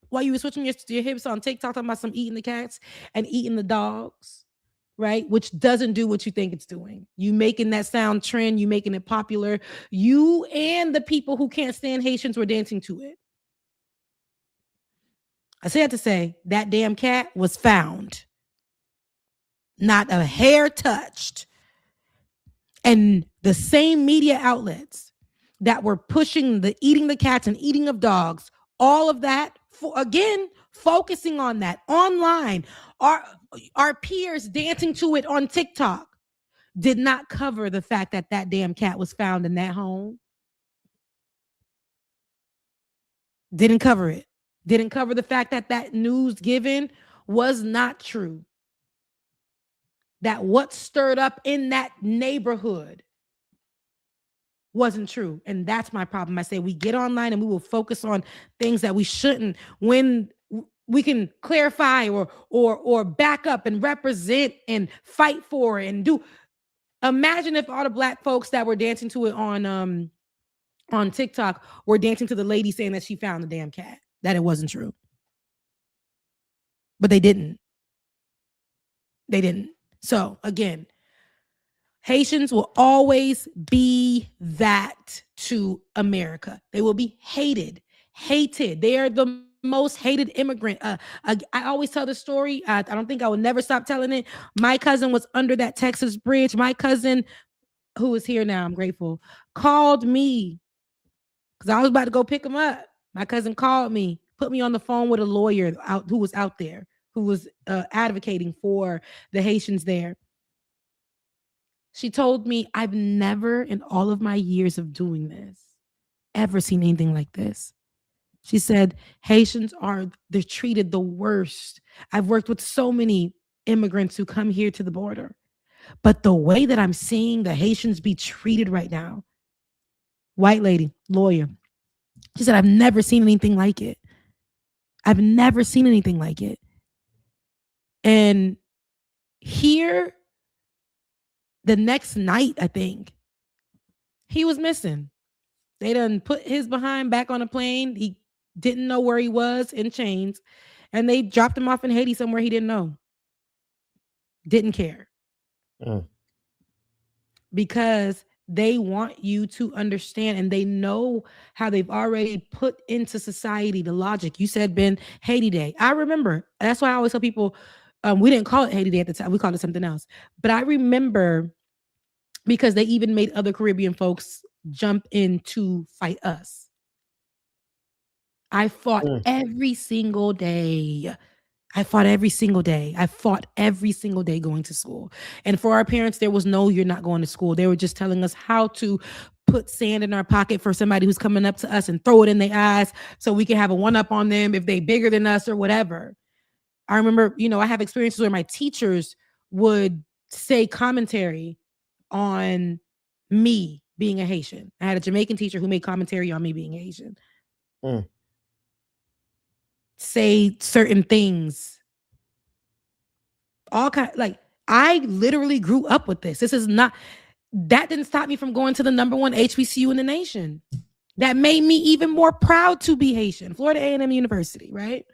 While you were switching your hips on TikTok, talking about some eating the cats and eating the dogs, right? Which doesn't do what you think it's doing. You making that sound trend, you making it popular. You and the people who can't stand Haitians were dancing to it. I said to say that damn cat was found. Not a hair touched. And the same media outlets that were pushing the eating the cats and eating of dogs, all of that, again, focusing on that online, our peers dancing to it on TikTok, did not cover the fact that that damn cat was found in that home. Didn't cover it. Didn't cover the fact that that news given was not true. That what stirred up in that neighborhood wasn't true. And that's my problem. I say we get online and we will focus on things that we shouldn't, when we can clarify or back up and represent and fight for and do. Imagine if all the Black folks that were dancing to it on TikTok were dancing to the lady saying that she found the damn cat, that it wasn't true. But they didn't. They didn't. So again, Haitians will always be that to America. They will be hated. They are the most hated immigrant. I always tell the story. I don't think I will never stop telling it. My cousin was under that Texas bridge. My cousin, who is here now, I'm grateful. called me because I was about to go pick him up. My cousin called me, put me on the phone with a lawyer who was out there, who was advocating for the Haitians there. She told me, I've never in all of my years of doing this ever seen anything like this. She said, Haitians they're treated the worst. I've worked with so many immigrants who come here to the border. But the way that I'm seeing the Haitians be treated right now, white lady, lawyer, she said, I've never seen anything like it. I've never seen anything like it. And here, the next night, I think, he was missing. They done put his behind back on a plane. He didn't know where he was in chains. And they dropped him off in Haiti somewhere he didn't know. Didn't care. Because they want you to understand, and they know how they've already put into society the logic. You said, Ben, Haiti Day. I remember. That's why I always tell people, we didn't call it Haiti Day at the time. We called it something else. But I remember because they even made other Caribbean folks jump in to fight us. I fought every single day. I fought every single day going to school. And for our parents, there was no, you're not going to school. They were just telling us how to put sand in our pocket for somebody who's coming up to us and throw it in their eyes so we can have a one-up on them if they bigger than us or whatever. I remember, I have experiences where my teachers would say commentary on me being a Haitian. I had a Jamaican teacher who made commentary on me being Haitian. Say certain things. All kind, like, I literally grew up with this. That didn't stop me from going to the #1 HBCU in the nation. That made me even more proud to be Haitian. Florida A&M University, right?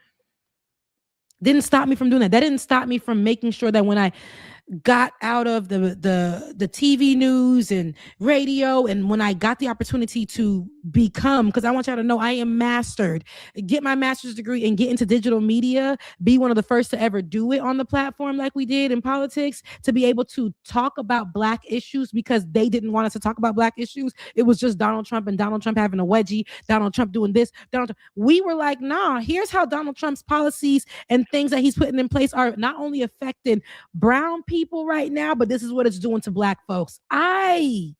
Didn't stop me from doing that. That didn't stop me from making sure that when I got out of the TV news and radio, and when I got the opportunity to become, because I want y'all to know I am mastered, get my master's degree and get into digital media, be one of the first to ever do it on the platform like we did in politics, to be able to talk about Black issues because they didn't want us to talk about Black issues. It was just Donald Trump and Donald Trump having a wedgie, Donald Trump doing this, we were like, nah, here's how Donald Trump's policies and things that he's putting in place are not only affecting brown people right now, but this is what it's doing to Black folks. I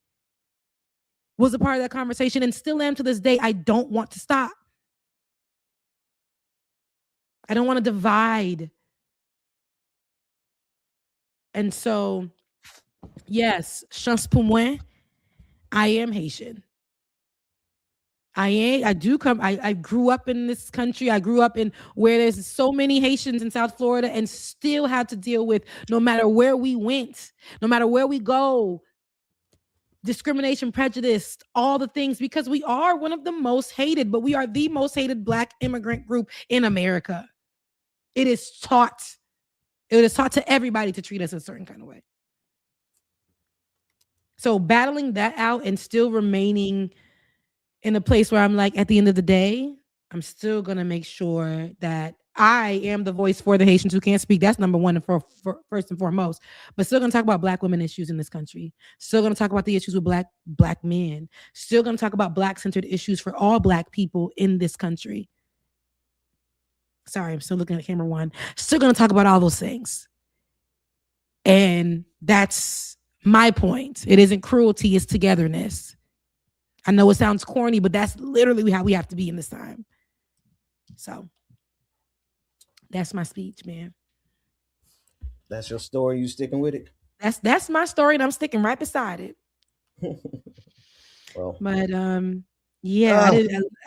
was a part of that conversation and still am to this day. I don't want to stop. I don't want to divide. And so, yes, chance pour moi, I am Haitian. I grew up in this country. I grew up in where there's so many Haitians in South Florida, and still had to deal with, no matter where we went, no matter where we go, discrimination, prejudice, all the things, because we are one of the most hated, but we are the most hated Black immigrant group in America. It is taught to everybody to treat us a certain kind of way. So battling that out and still remaining in a place where I'm like, at the end of the day, I'm still going to make sure that I am the voice for the Haitians who can't speak. That's #1 and for first and foremost. But still going to talk about Black women issues in this country. Still going to talk about the issues with Black men. Still going to talk about Black-centered issues for all Black people in this country. Sorry, I'm still looking at camera 1. Still going to talk about all those things. And that's my point. It isn't cruelty, it's togetherness. I know it sounds corny, but that's literally how we have to be in this time. So that's my speech, man. That's your story. You sticking with it? That's my story, and I'm sticking right beside it. Well, but yeah,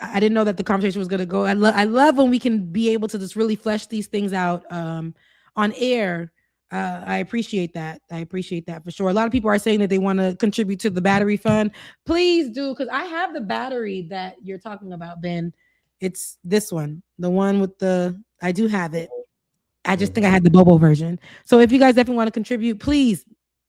I didn't know that the conversation was gonna go. I love when we can be able to just really flesh these things out on air. I appreciate that. I appreciate that for sure. A lot of people are saying that they want to contribute to the battery fund. Please do, because I have the battery that you're talking about, Ben. It's this one, the one with I do have it. I just think I had the Bobo version. So if you guys definitely want to contribute, please.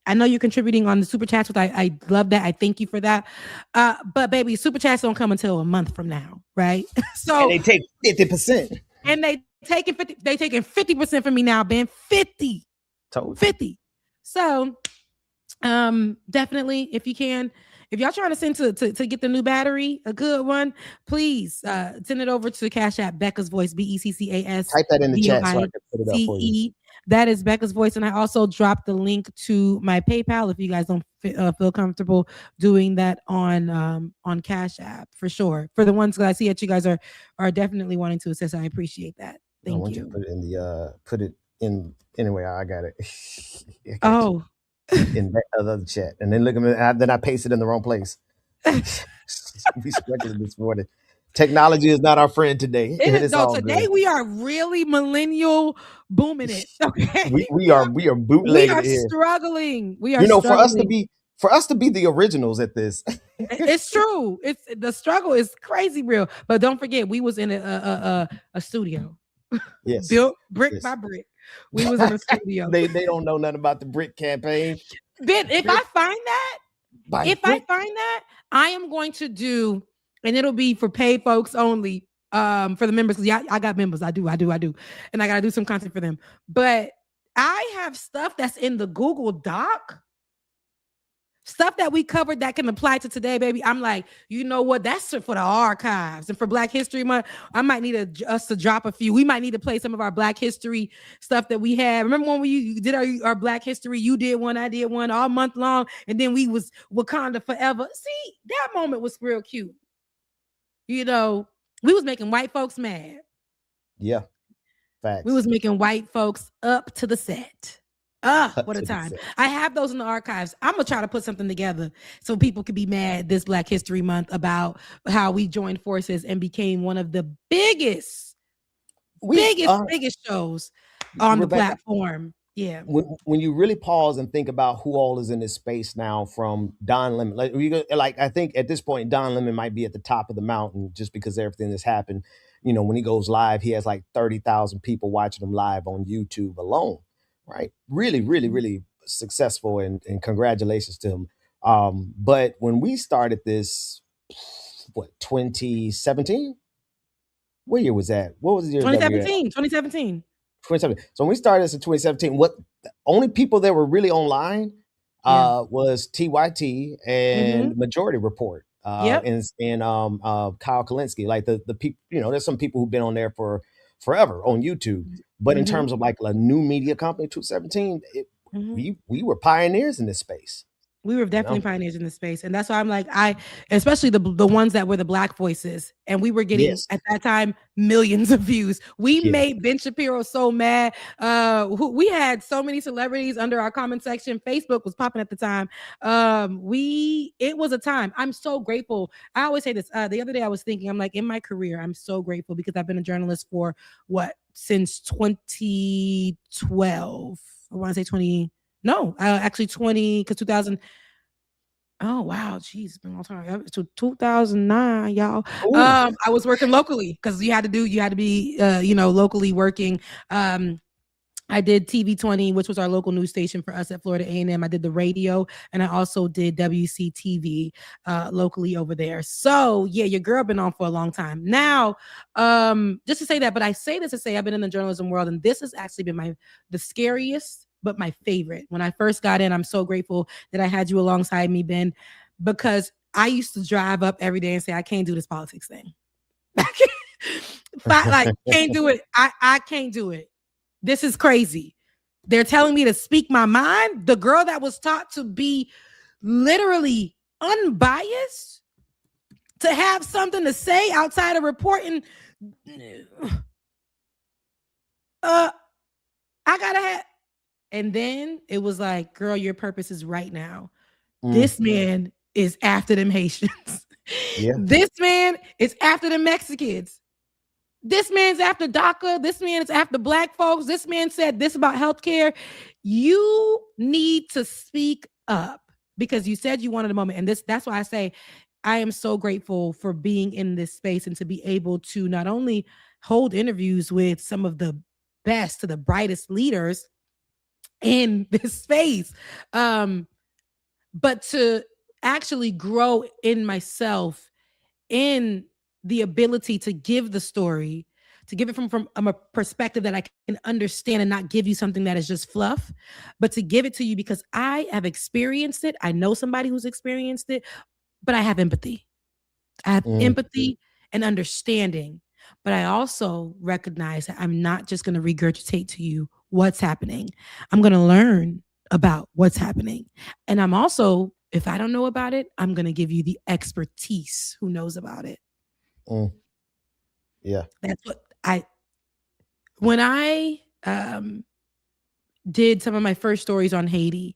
I know you're contributing on the super chats, which I love that. I thank you for that. But baby, super chats don't come until a month from now, right? So and they take 50%. And they taking 50% from me now, Ben. 50. Totally. 50. So definitely, if you can, If y'all trying to send to get the new battery, a good one, please send it over to Cash App Becca's Voice, BECCAS. Type that in the chat so I can put it up for you. That is Becca's Voice, and I also dropped the link to my PayPal if you guys don't feel comfortable doing that on Cash App for sure. For the ones that I see that you guys are definitely wanting to assist, I appreciate that. Thank you. Put it in the anyway. I got it. In that other chat, and then look at me. Then I pasted in the wrong place. We struggling this morning. Technology is not our friend today. Today we are really millennial booming it. Okay, we are bootlegging. We are struggling. For us to be the originals at this. It's true. The struggle is crazy real. But don't forget, we was in a studio. Yes, built brick by brick. We was in a studio. They don't know nothing about the brick campaign. But if I find that, I am going to do. And it'll be for paid folks only, for the members. Because I got members. I do. And I got to do some content for them. But I have stuff that's in the Google Doc. Stuff that we covered that can apply to today, baby. I'm like, you know what? That's for the archives. And for Black History Month, I might need us to drop a few. We might need to play some of our Black History stuff that we had. Remember when we did our Black History? You did one, I did one all month long. And then we was Wakanda Forever. See, that moment was real cute. You know, we was making white folks mad. Yeah, facts. We was making white folks up to the set. What a time. I have those in the archives. I'm going to try to put something together so people could be mad this Black History Month about how we joined forces and became one of the biggest shows on the platform. Yeah. When you really pause and think about who all is in this space now, from Don Lemon, like I think at this point, Don Lemon might be at the top of the mountain just because everything that's happened. You know, when he goes live, he has like 30,000 people watching him live on YouTube alone. Right. Really, really, really successful, and congratulations to him. But when we started this, 2017? What year was that? What was the year? 2017. So when we started this in 2017, the only people that were really online was TYT and Majority Report. And Kyle Kalinske. Like the people, you know, there's some people who've been on there for forever on YouTube. But in terms of like a new media company, 2017, we were pioneers in this space. We were definitely pioneers in this space. And that's why I'm like, especially the ones that were the Black voices. And we were getting, at that time, millions of views. We made Ben Shapiro so mad. We had so many celebrities under our comment section. Facebook was popping at the time. It was a time. I'm so grateful. I always say this. The other day I was thinking, I'm like, in my career, I'm so grateful because I've been a journalist for since 2012. I want to say 20. No, actually 20, because 2000. Oh, wow. Geez, it's been a long time. So 2009, y'all. I was working locally because you had to be, locally working. I did TV 20, which was our local news station for us at Florida A&M. I did the radio, and I also did WCTV locally over there. So yeah, your girl been on for a long time now. Just to say that, but I say this to say I've been in the journalism world, and this has actually been the scariest, but my favorite. When I first got in, I'm so grateful that I had you alongside me, Ben, because I used to drive up every day and say, I can't do this politics thing. Can't do it. I can't do it. This is crazy. They're telling me to speak my mind. The girl that was taught to be literally unbiased, to have something to say outside of reporting. I gotta have. And then it was like, girl, your purpose is right now. This man is after them Haitians. This man is after the Mexicans. This man's after DACA. This man is after Black folks. This man said this about healthcare. You need to speak up because you said you wanted a moment. And that's why I say I am so grateful for being in this space and to be able to not only hold interviews with some of the best to the brightest leaders in this space, but to actually grow in myself in the ability to give the story, to give it from a perspective that I can understand and not give you something that is just fluff, but to give it to you because I have experienced it. I know somebody who's experienced it. but I have empathy. I have empathy and understanding, but I also recognize that I'm not just going to regurgitate to you what's happening. I'm going to learn about what's happening. And I'm also, if I don't know about it, I'm going to give you the expertise who knows about it. Yeah. That's what when I did some of my first stories on Haiti,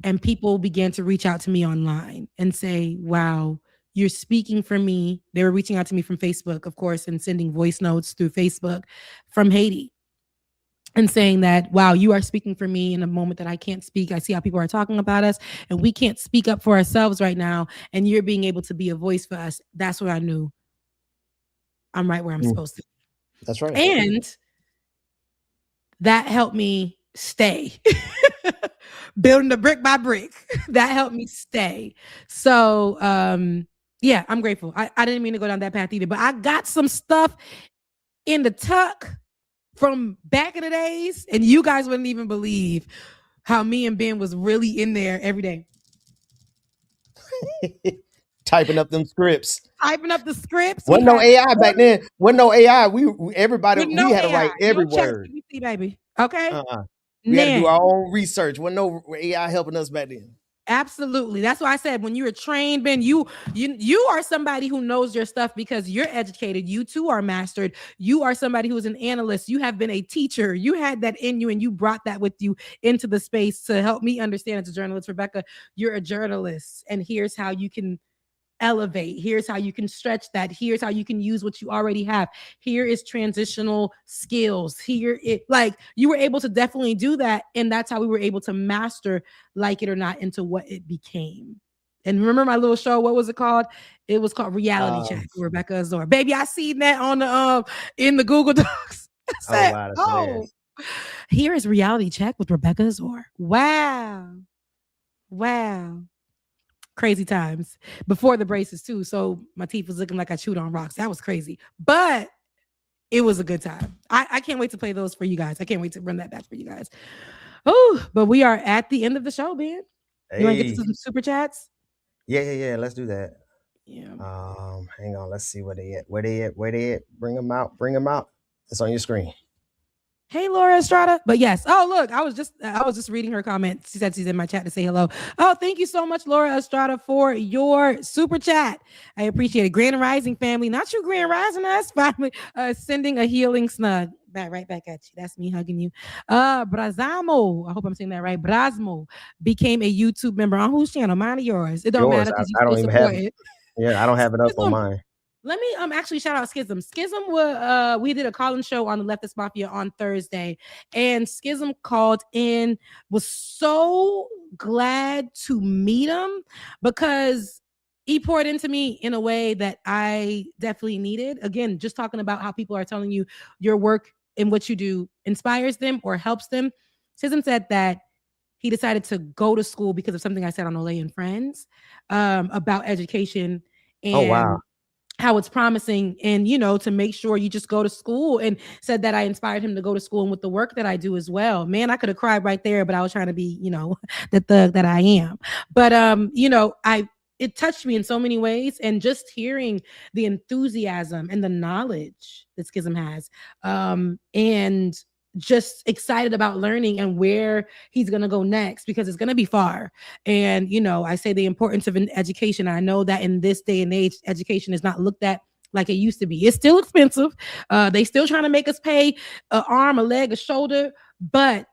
and people began to reach out to me online and say, wow, you're speaking for me. They were reaching out to me from Facebook, of course, and sending voice notes through Facebook from Haiti and saying that, wow, you are speaking for me in a moment that I can't speak. I see how people are talking about us and we can't speak up for ourselves right now. And you're being able to be a voice for us. That's what I knew. I'm right where I'm supposed to be. That's right. And that helped me stay. Building the brick by brick. That helped me stay. So yeah, I'm grateful. I didn't mean to go down that path either, but I got some stuff in the tuck from back in the days, and you guys wouldn't even believe how me and Ben was really in there every day. Typing up them scripts. Typing up the scripts. Wasn't no AI back then. Wasn't no AI. We had to write every word. ChatGPT, baby. Okay. We had to do our own research. Wasn't no AI helping us back then. Absolutely. That's why I said when you were trained, Ben, you are somebody who knows your stuff because you're educated. You too are mastered. You are somebody who is an analyst. You have been a teacher. You had that in you and you brought that with you into the space to help me understand as a journalist. Rebecca, you're a journalist, and here's how you can elevate. Here's how you can stretch that. Here's how you can use what you already have. Here is transitional skills. Here it like you were able to definitely do that. And that's how we were able to master Like It or Not into what it became. And remember my little show, what was it called? It was called Reality Check with Rebecca Azor. Baby, I seen that on the in the Google Docs. I said, here is Reality Check with Rebecca Azor. Wow. Crazy times before the braces too. So my teeth was looking like I chewed on rocks. That was crazy, but it was a good time. I can't wait to play those for you guys. I can't wait to run that back for you guys. Oh, but we are at the end of the show, Ben. You want to get to some super chats? Yeah. Let's do that. Yeah. Hang on. Let's see where they at. Where they at? Bring them out. It's on your screen. Hey, Laura Estrada. But yes. Oh, look, I was just reading her comment. She said she's in my chat to say hello. Oh, thank you so much, Laura Estrada, for your super chat. I appreciate it. Grand Rising family, not you Grand Rising us, finally sending a healing snug. Right back at you. That's me hugging you. Brazamo, I hope I'm saying that right. Brasmo became a YouTube member on whose channel? Mine or yours? It don't matter because you still support it. Yeah, I don't have it up on mine. Let me actually shout out Schism. Schism we did a call-in show on the Leftist Mafia on Thursday, and Schism called in. Was so glad to meet him because he poured into me in a way that I definitely needed. Again, just talking about how people are telling you your work and what you do inspires them or helps them. Schism said that he decided to go to school because of something I said on Olay and Friends about education and how it's promising and, to make sure you just go to school, and said that I inspired him to go to school and with the work that I do as well. Man, I could have cried right there, but I was trying to be, the thug that I am. But, it touched me in so many ways, and just hearing the enthusiasm and the knowledge that Schism has, and just excited about learning and where he's going to go next, because it's going to be far. And, I say the importance of an education. I know that in this day and age, education is not looked at like it used to be. It's still expensive. They still trying to make us pay an arm, a leg, a shoulder, but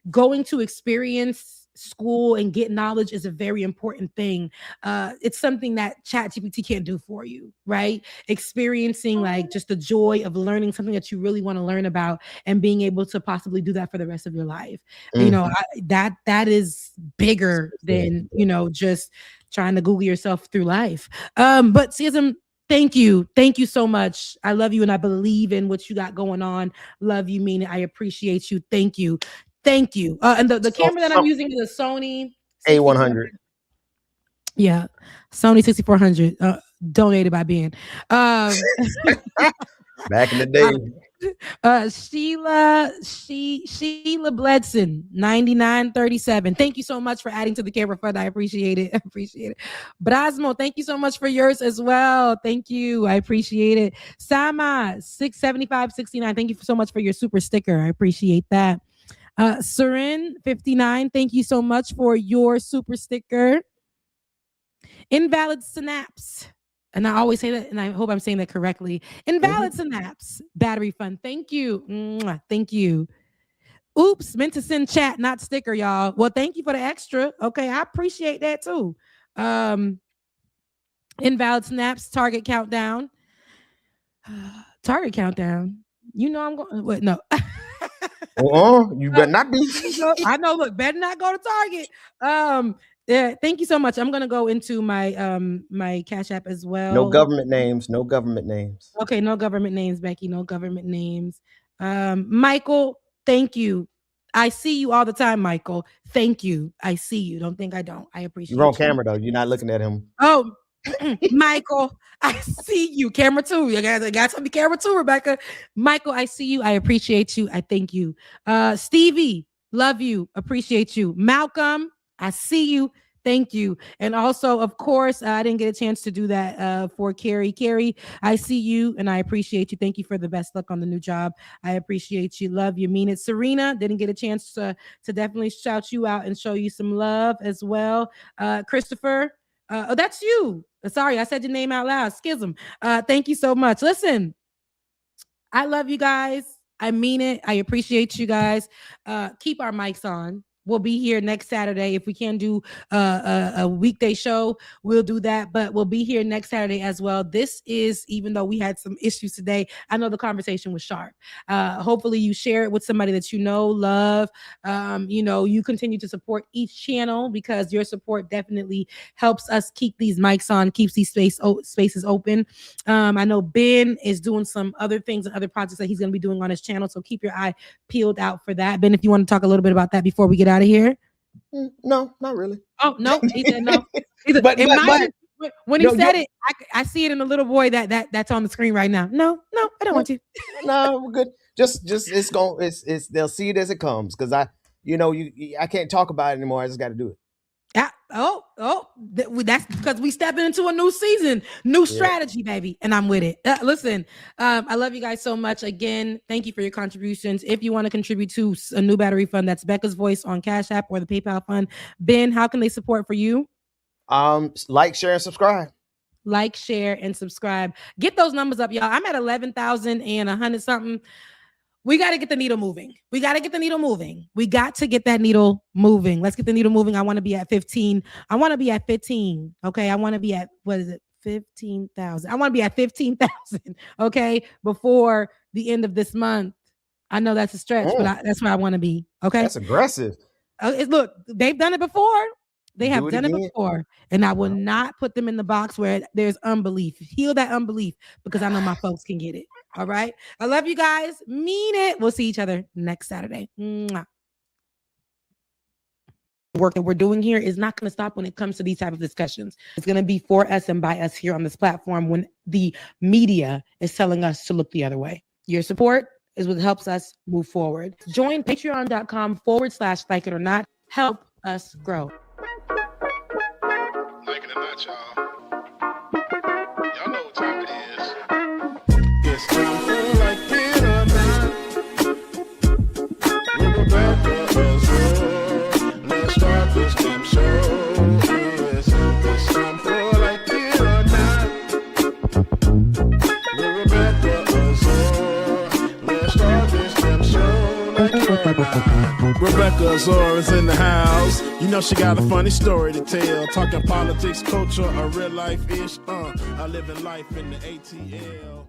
going to experience school and get knowledge is a very important thing. It's something that ChatGPT can't do for you, right? Experiencing like just the joy of learning something that you really want to learn about and being able to possibly do that for the rest of your life. That is bigger than, just trying to Google yourself through life. But Schism, thank you so much. I love you and I believe in what you got going on. Love you, mean it. I appreciate you. Thank you. And the camera that I'm using is a Sony A100. Yeah, Sony 6400. Donated by Ben. Back in the day. Sheila Bledson, 9937. Thank you so much for adding to the camera fund. I appreciate it. Brasmo, thank you so much for yours as well. Thank you. I appreciate it. Sama, 67569. Thank you so much for your super sticker. I appreciate that. Surin, 59. Thank you so much for your super sticker. Invalid Synapse. And I always say that, and I hope I'm saying that correctly. Invalid Synapse, battery fund. Thank you. Mwah, thank you. Oops, meant to send chat, not sticker, y'all. Well, thank you for the extra. Okay, I appreciate that too. Invalid Synapse, target countdown. Target countdown. You know I'm going. Wait, no. You better not be. I know. Look, better not go to Target. Yeah, thank you so much. I'm gonna go into my my Cash App as well. No government names. No government names. Okay, no government names, Becky. No government names. Michael, thank you. I see you all the time, Michael. Thank you. I see you. Don't think I don't. I appreciate You're on camera though. You're not looking at him. Oh, Michael, I see you. Camera 2. You got to be camera 2, Rebecca. Michael, I see you. I appreciate you. I thank you. Stevie, love you. Appreciate you. Malcolm, I see you. Thank you. And also, of course, I didn't get a chance to do that for Carrie. Carrie, I see you and I appreciate you. Thank you for the best luck on the new job. I appreciate you. Love you. Mean it. Serena, didn't get a chance to definitely shout you out and show you some love as well. Christopher, oh, that's you. Sorry, I said your name out loud. Schism. Thank you so much. Listen, I love you guys. I mean it. I appreciate you guys. Keep our mics on. We'll be here next Saturday. If we can do a weekday show, we'll do that. But we'll be here next Saturday as well. This is, even though we had some issues today, I know the conversation was sharp. Hopefully you share it with somebody that you know, love. You continue to support each channel because your support definitely helps us keep these mics on, keeps these spaces open. I know Ben is doing some other things and other projects that he's going to be doing on his channel. So keep your eye peeled out for that. Ben, if you want to talk a little bit about that before we get out of here. No, not really. Oh no, he said no. When he said it, I see it in the little boy that's on the screen right now. No, I don't want you. No, we're good. Just it's they'll see it as it comes because I can't talk about it anymore. I just got to do it. That's because we stepping into a new season, new strategy, baby, and I'm with it. Listen, I love you guys so much. Again, thank you for your contributions. If you want to contribute to a new battery fund, that's Becca's Voice on Cash App or the PayPal fund. Ben, how can they support for you? Like, share, and subscribe. Like, share, and subscribe. Get those numbers up, y'all. I'm at 11,100 something. We got to get the needle moving. We got to get that needle moving. Let's get the needle moving. I want to be at 15. I want to be at 15. Okay. I want to be at, 15,000. I want to be at 15,000. Okay. Before the end of this month. I know that's a stretch, but that's where I want to be. Okay. That's aggressive. Look, they've done it before. They have done it before. And I will not put them in the box where there's unbelief. Heal that unbelief because I know my folks can get it. All right. I love you guys. Mean it. We'll see each other next Saturday. Mwah. Work that we're doing here is not going to stop when it comes to these type of discussions. It's going to be for us and by us here on this platform when the media is telling us to look the other way. Your support is what helps us move forward. Join patreon.com/like it or not. Help us grow. Like it or not, y'all. Y'all know what time it is. It's time for Like It or Not. With Rebecca Azor. Let's start this damn show. Yes, it's time for Like It or Not. With Rebecca Azor. Let's start this damn show. Like It or Not. Rebecca Azor is in the house. You know she got a funny story to tell. Talking politics, culture, or real life ish. I live in life in the ATL.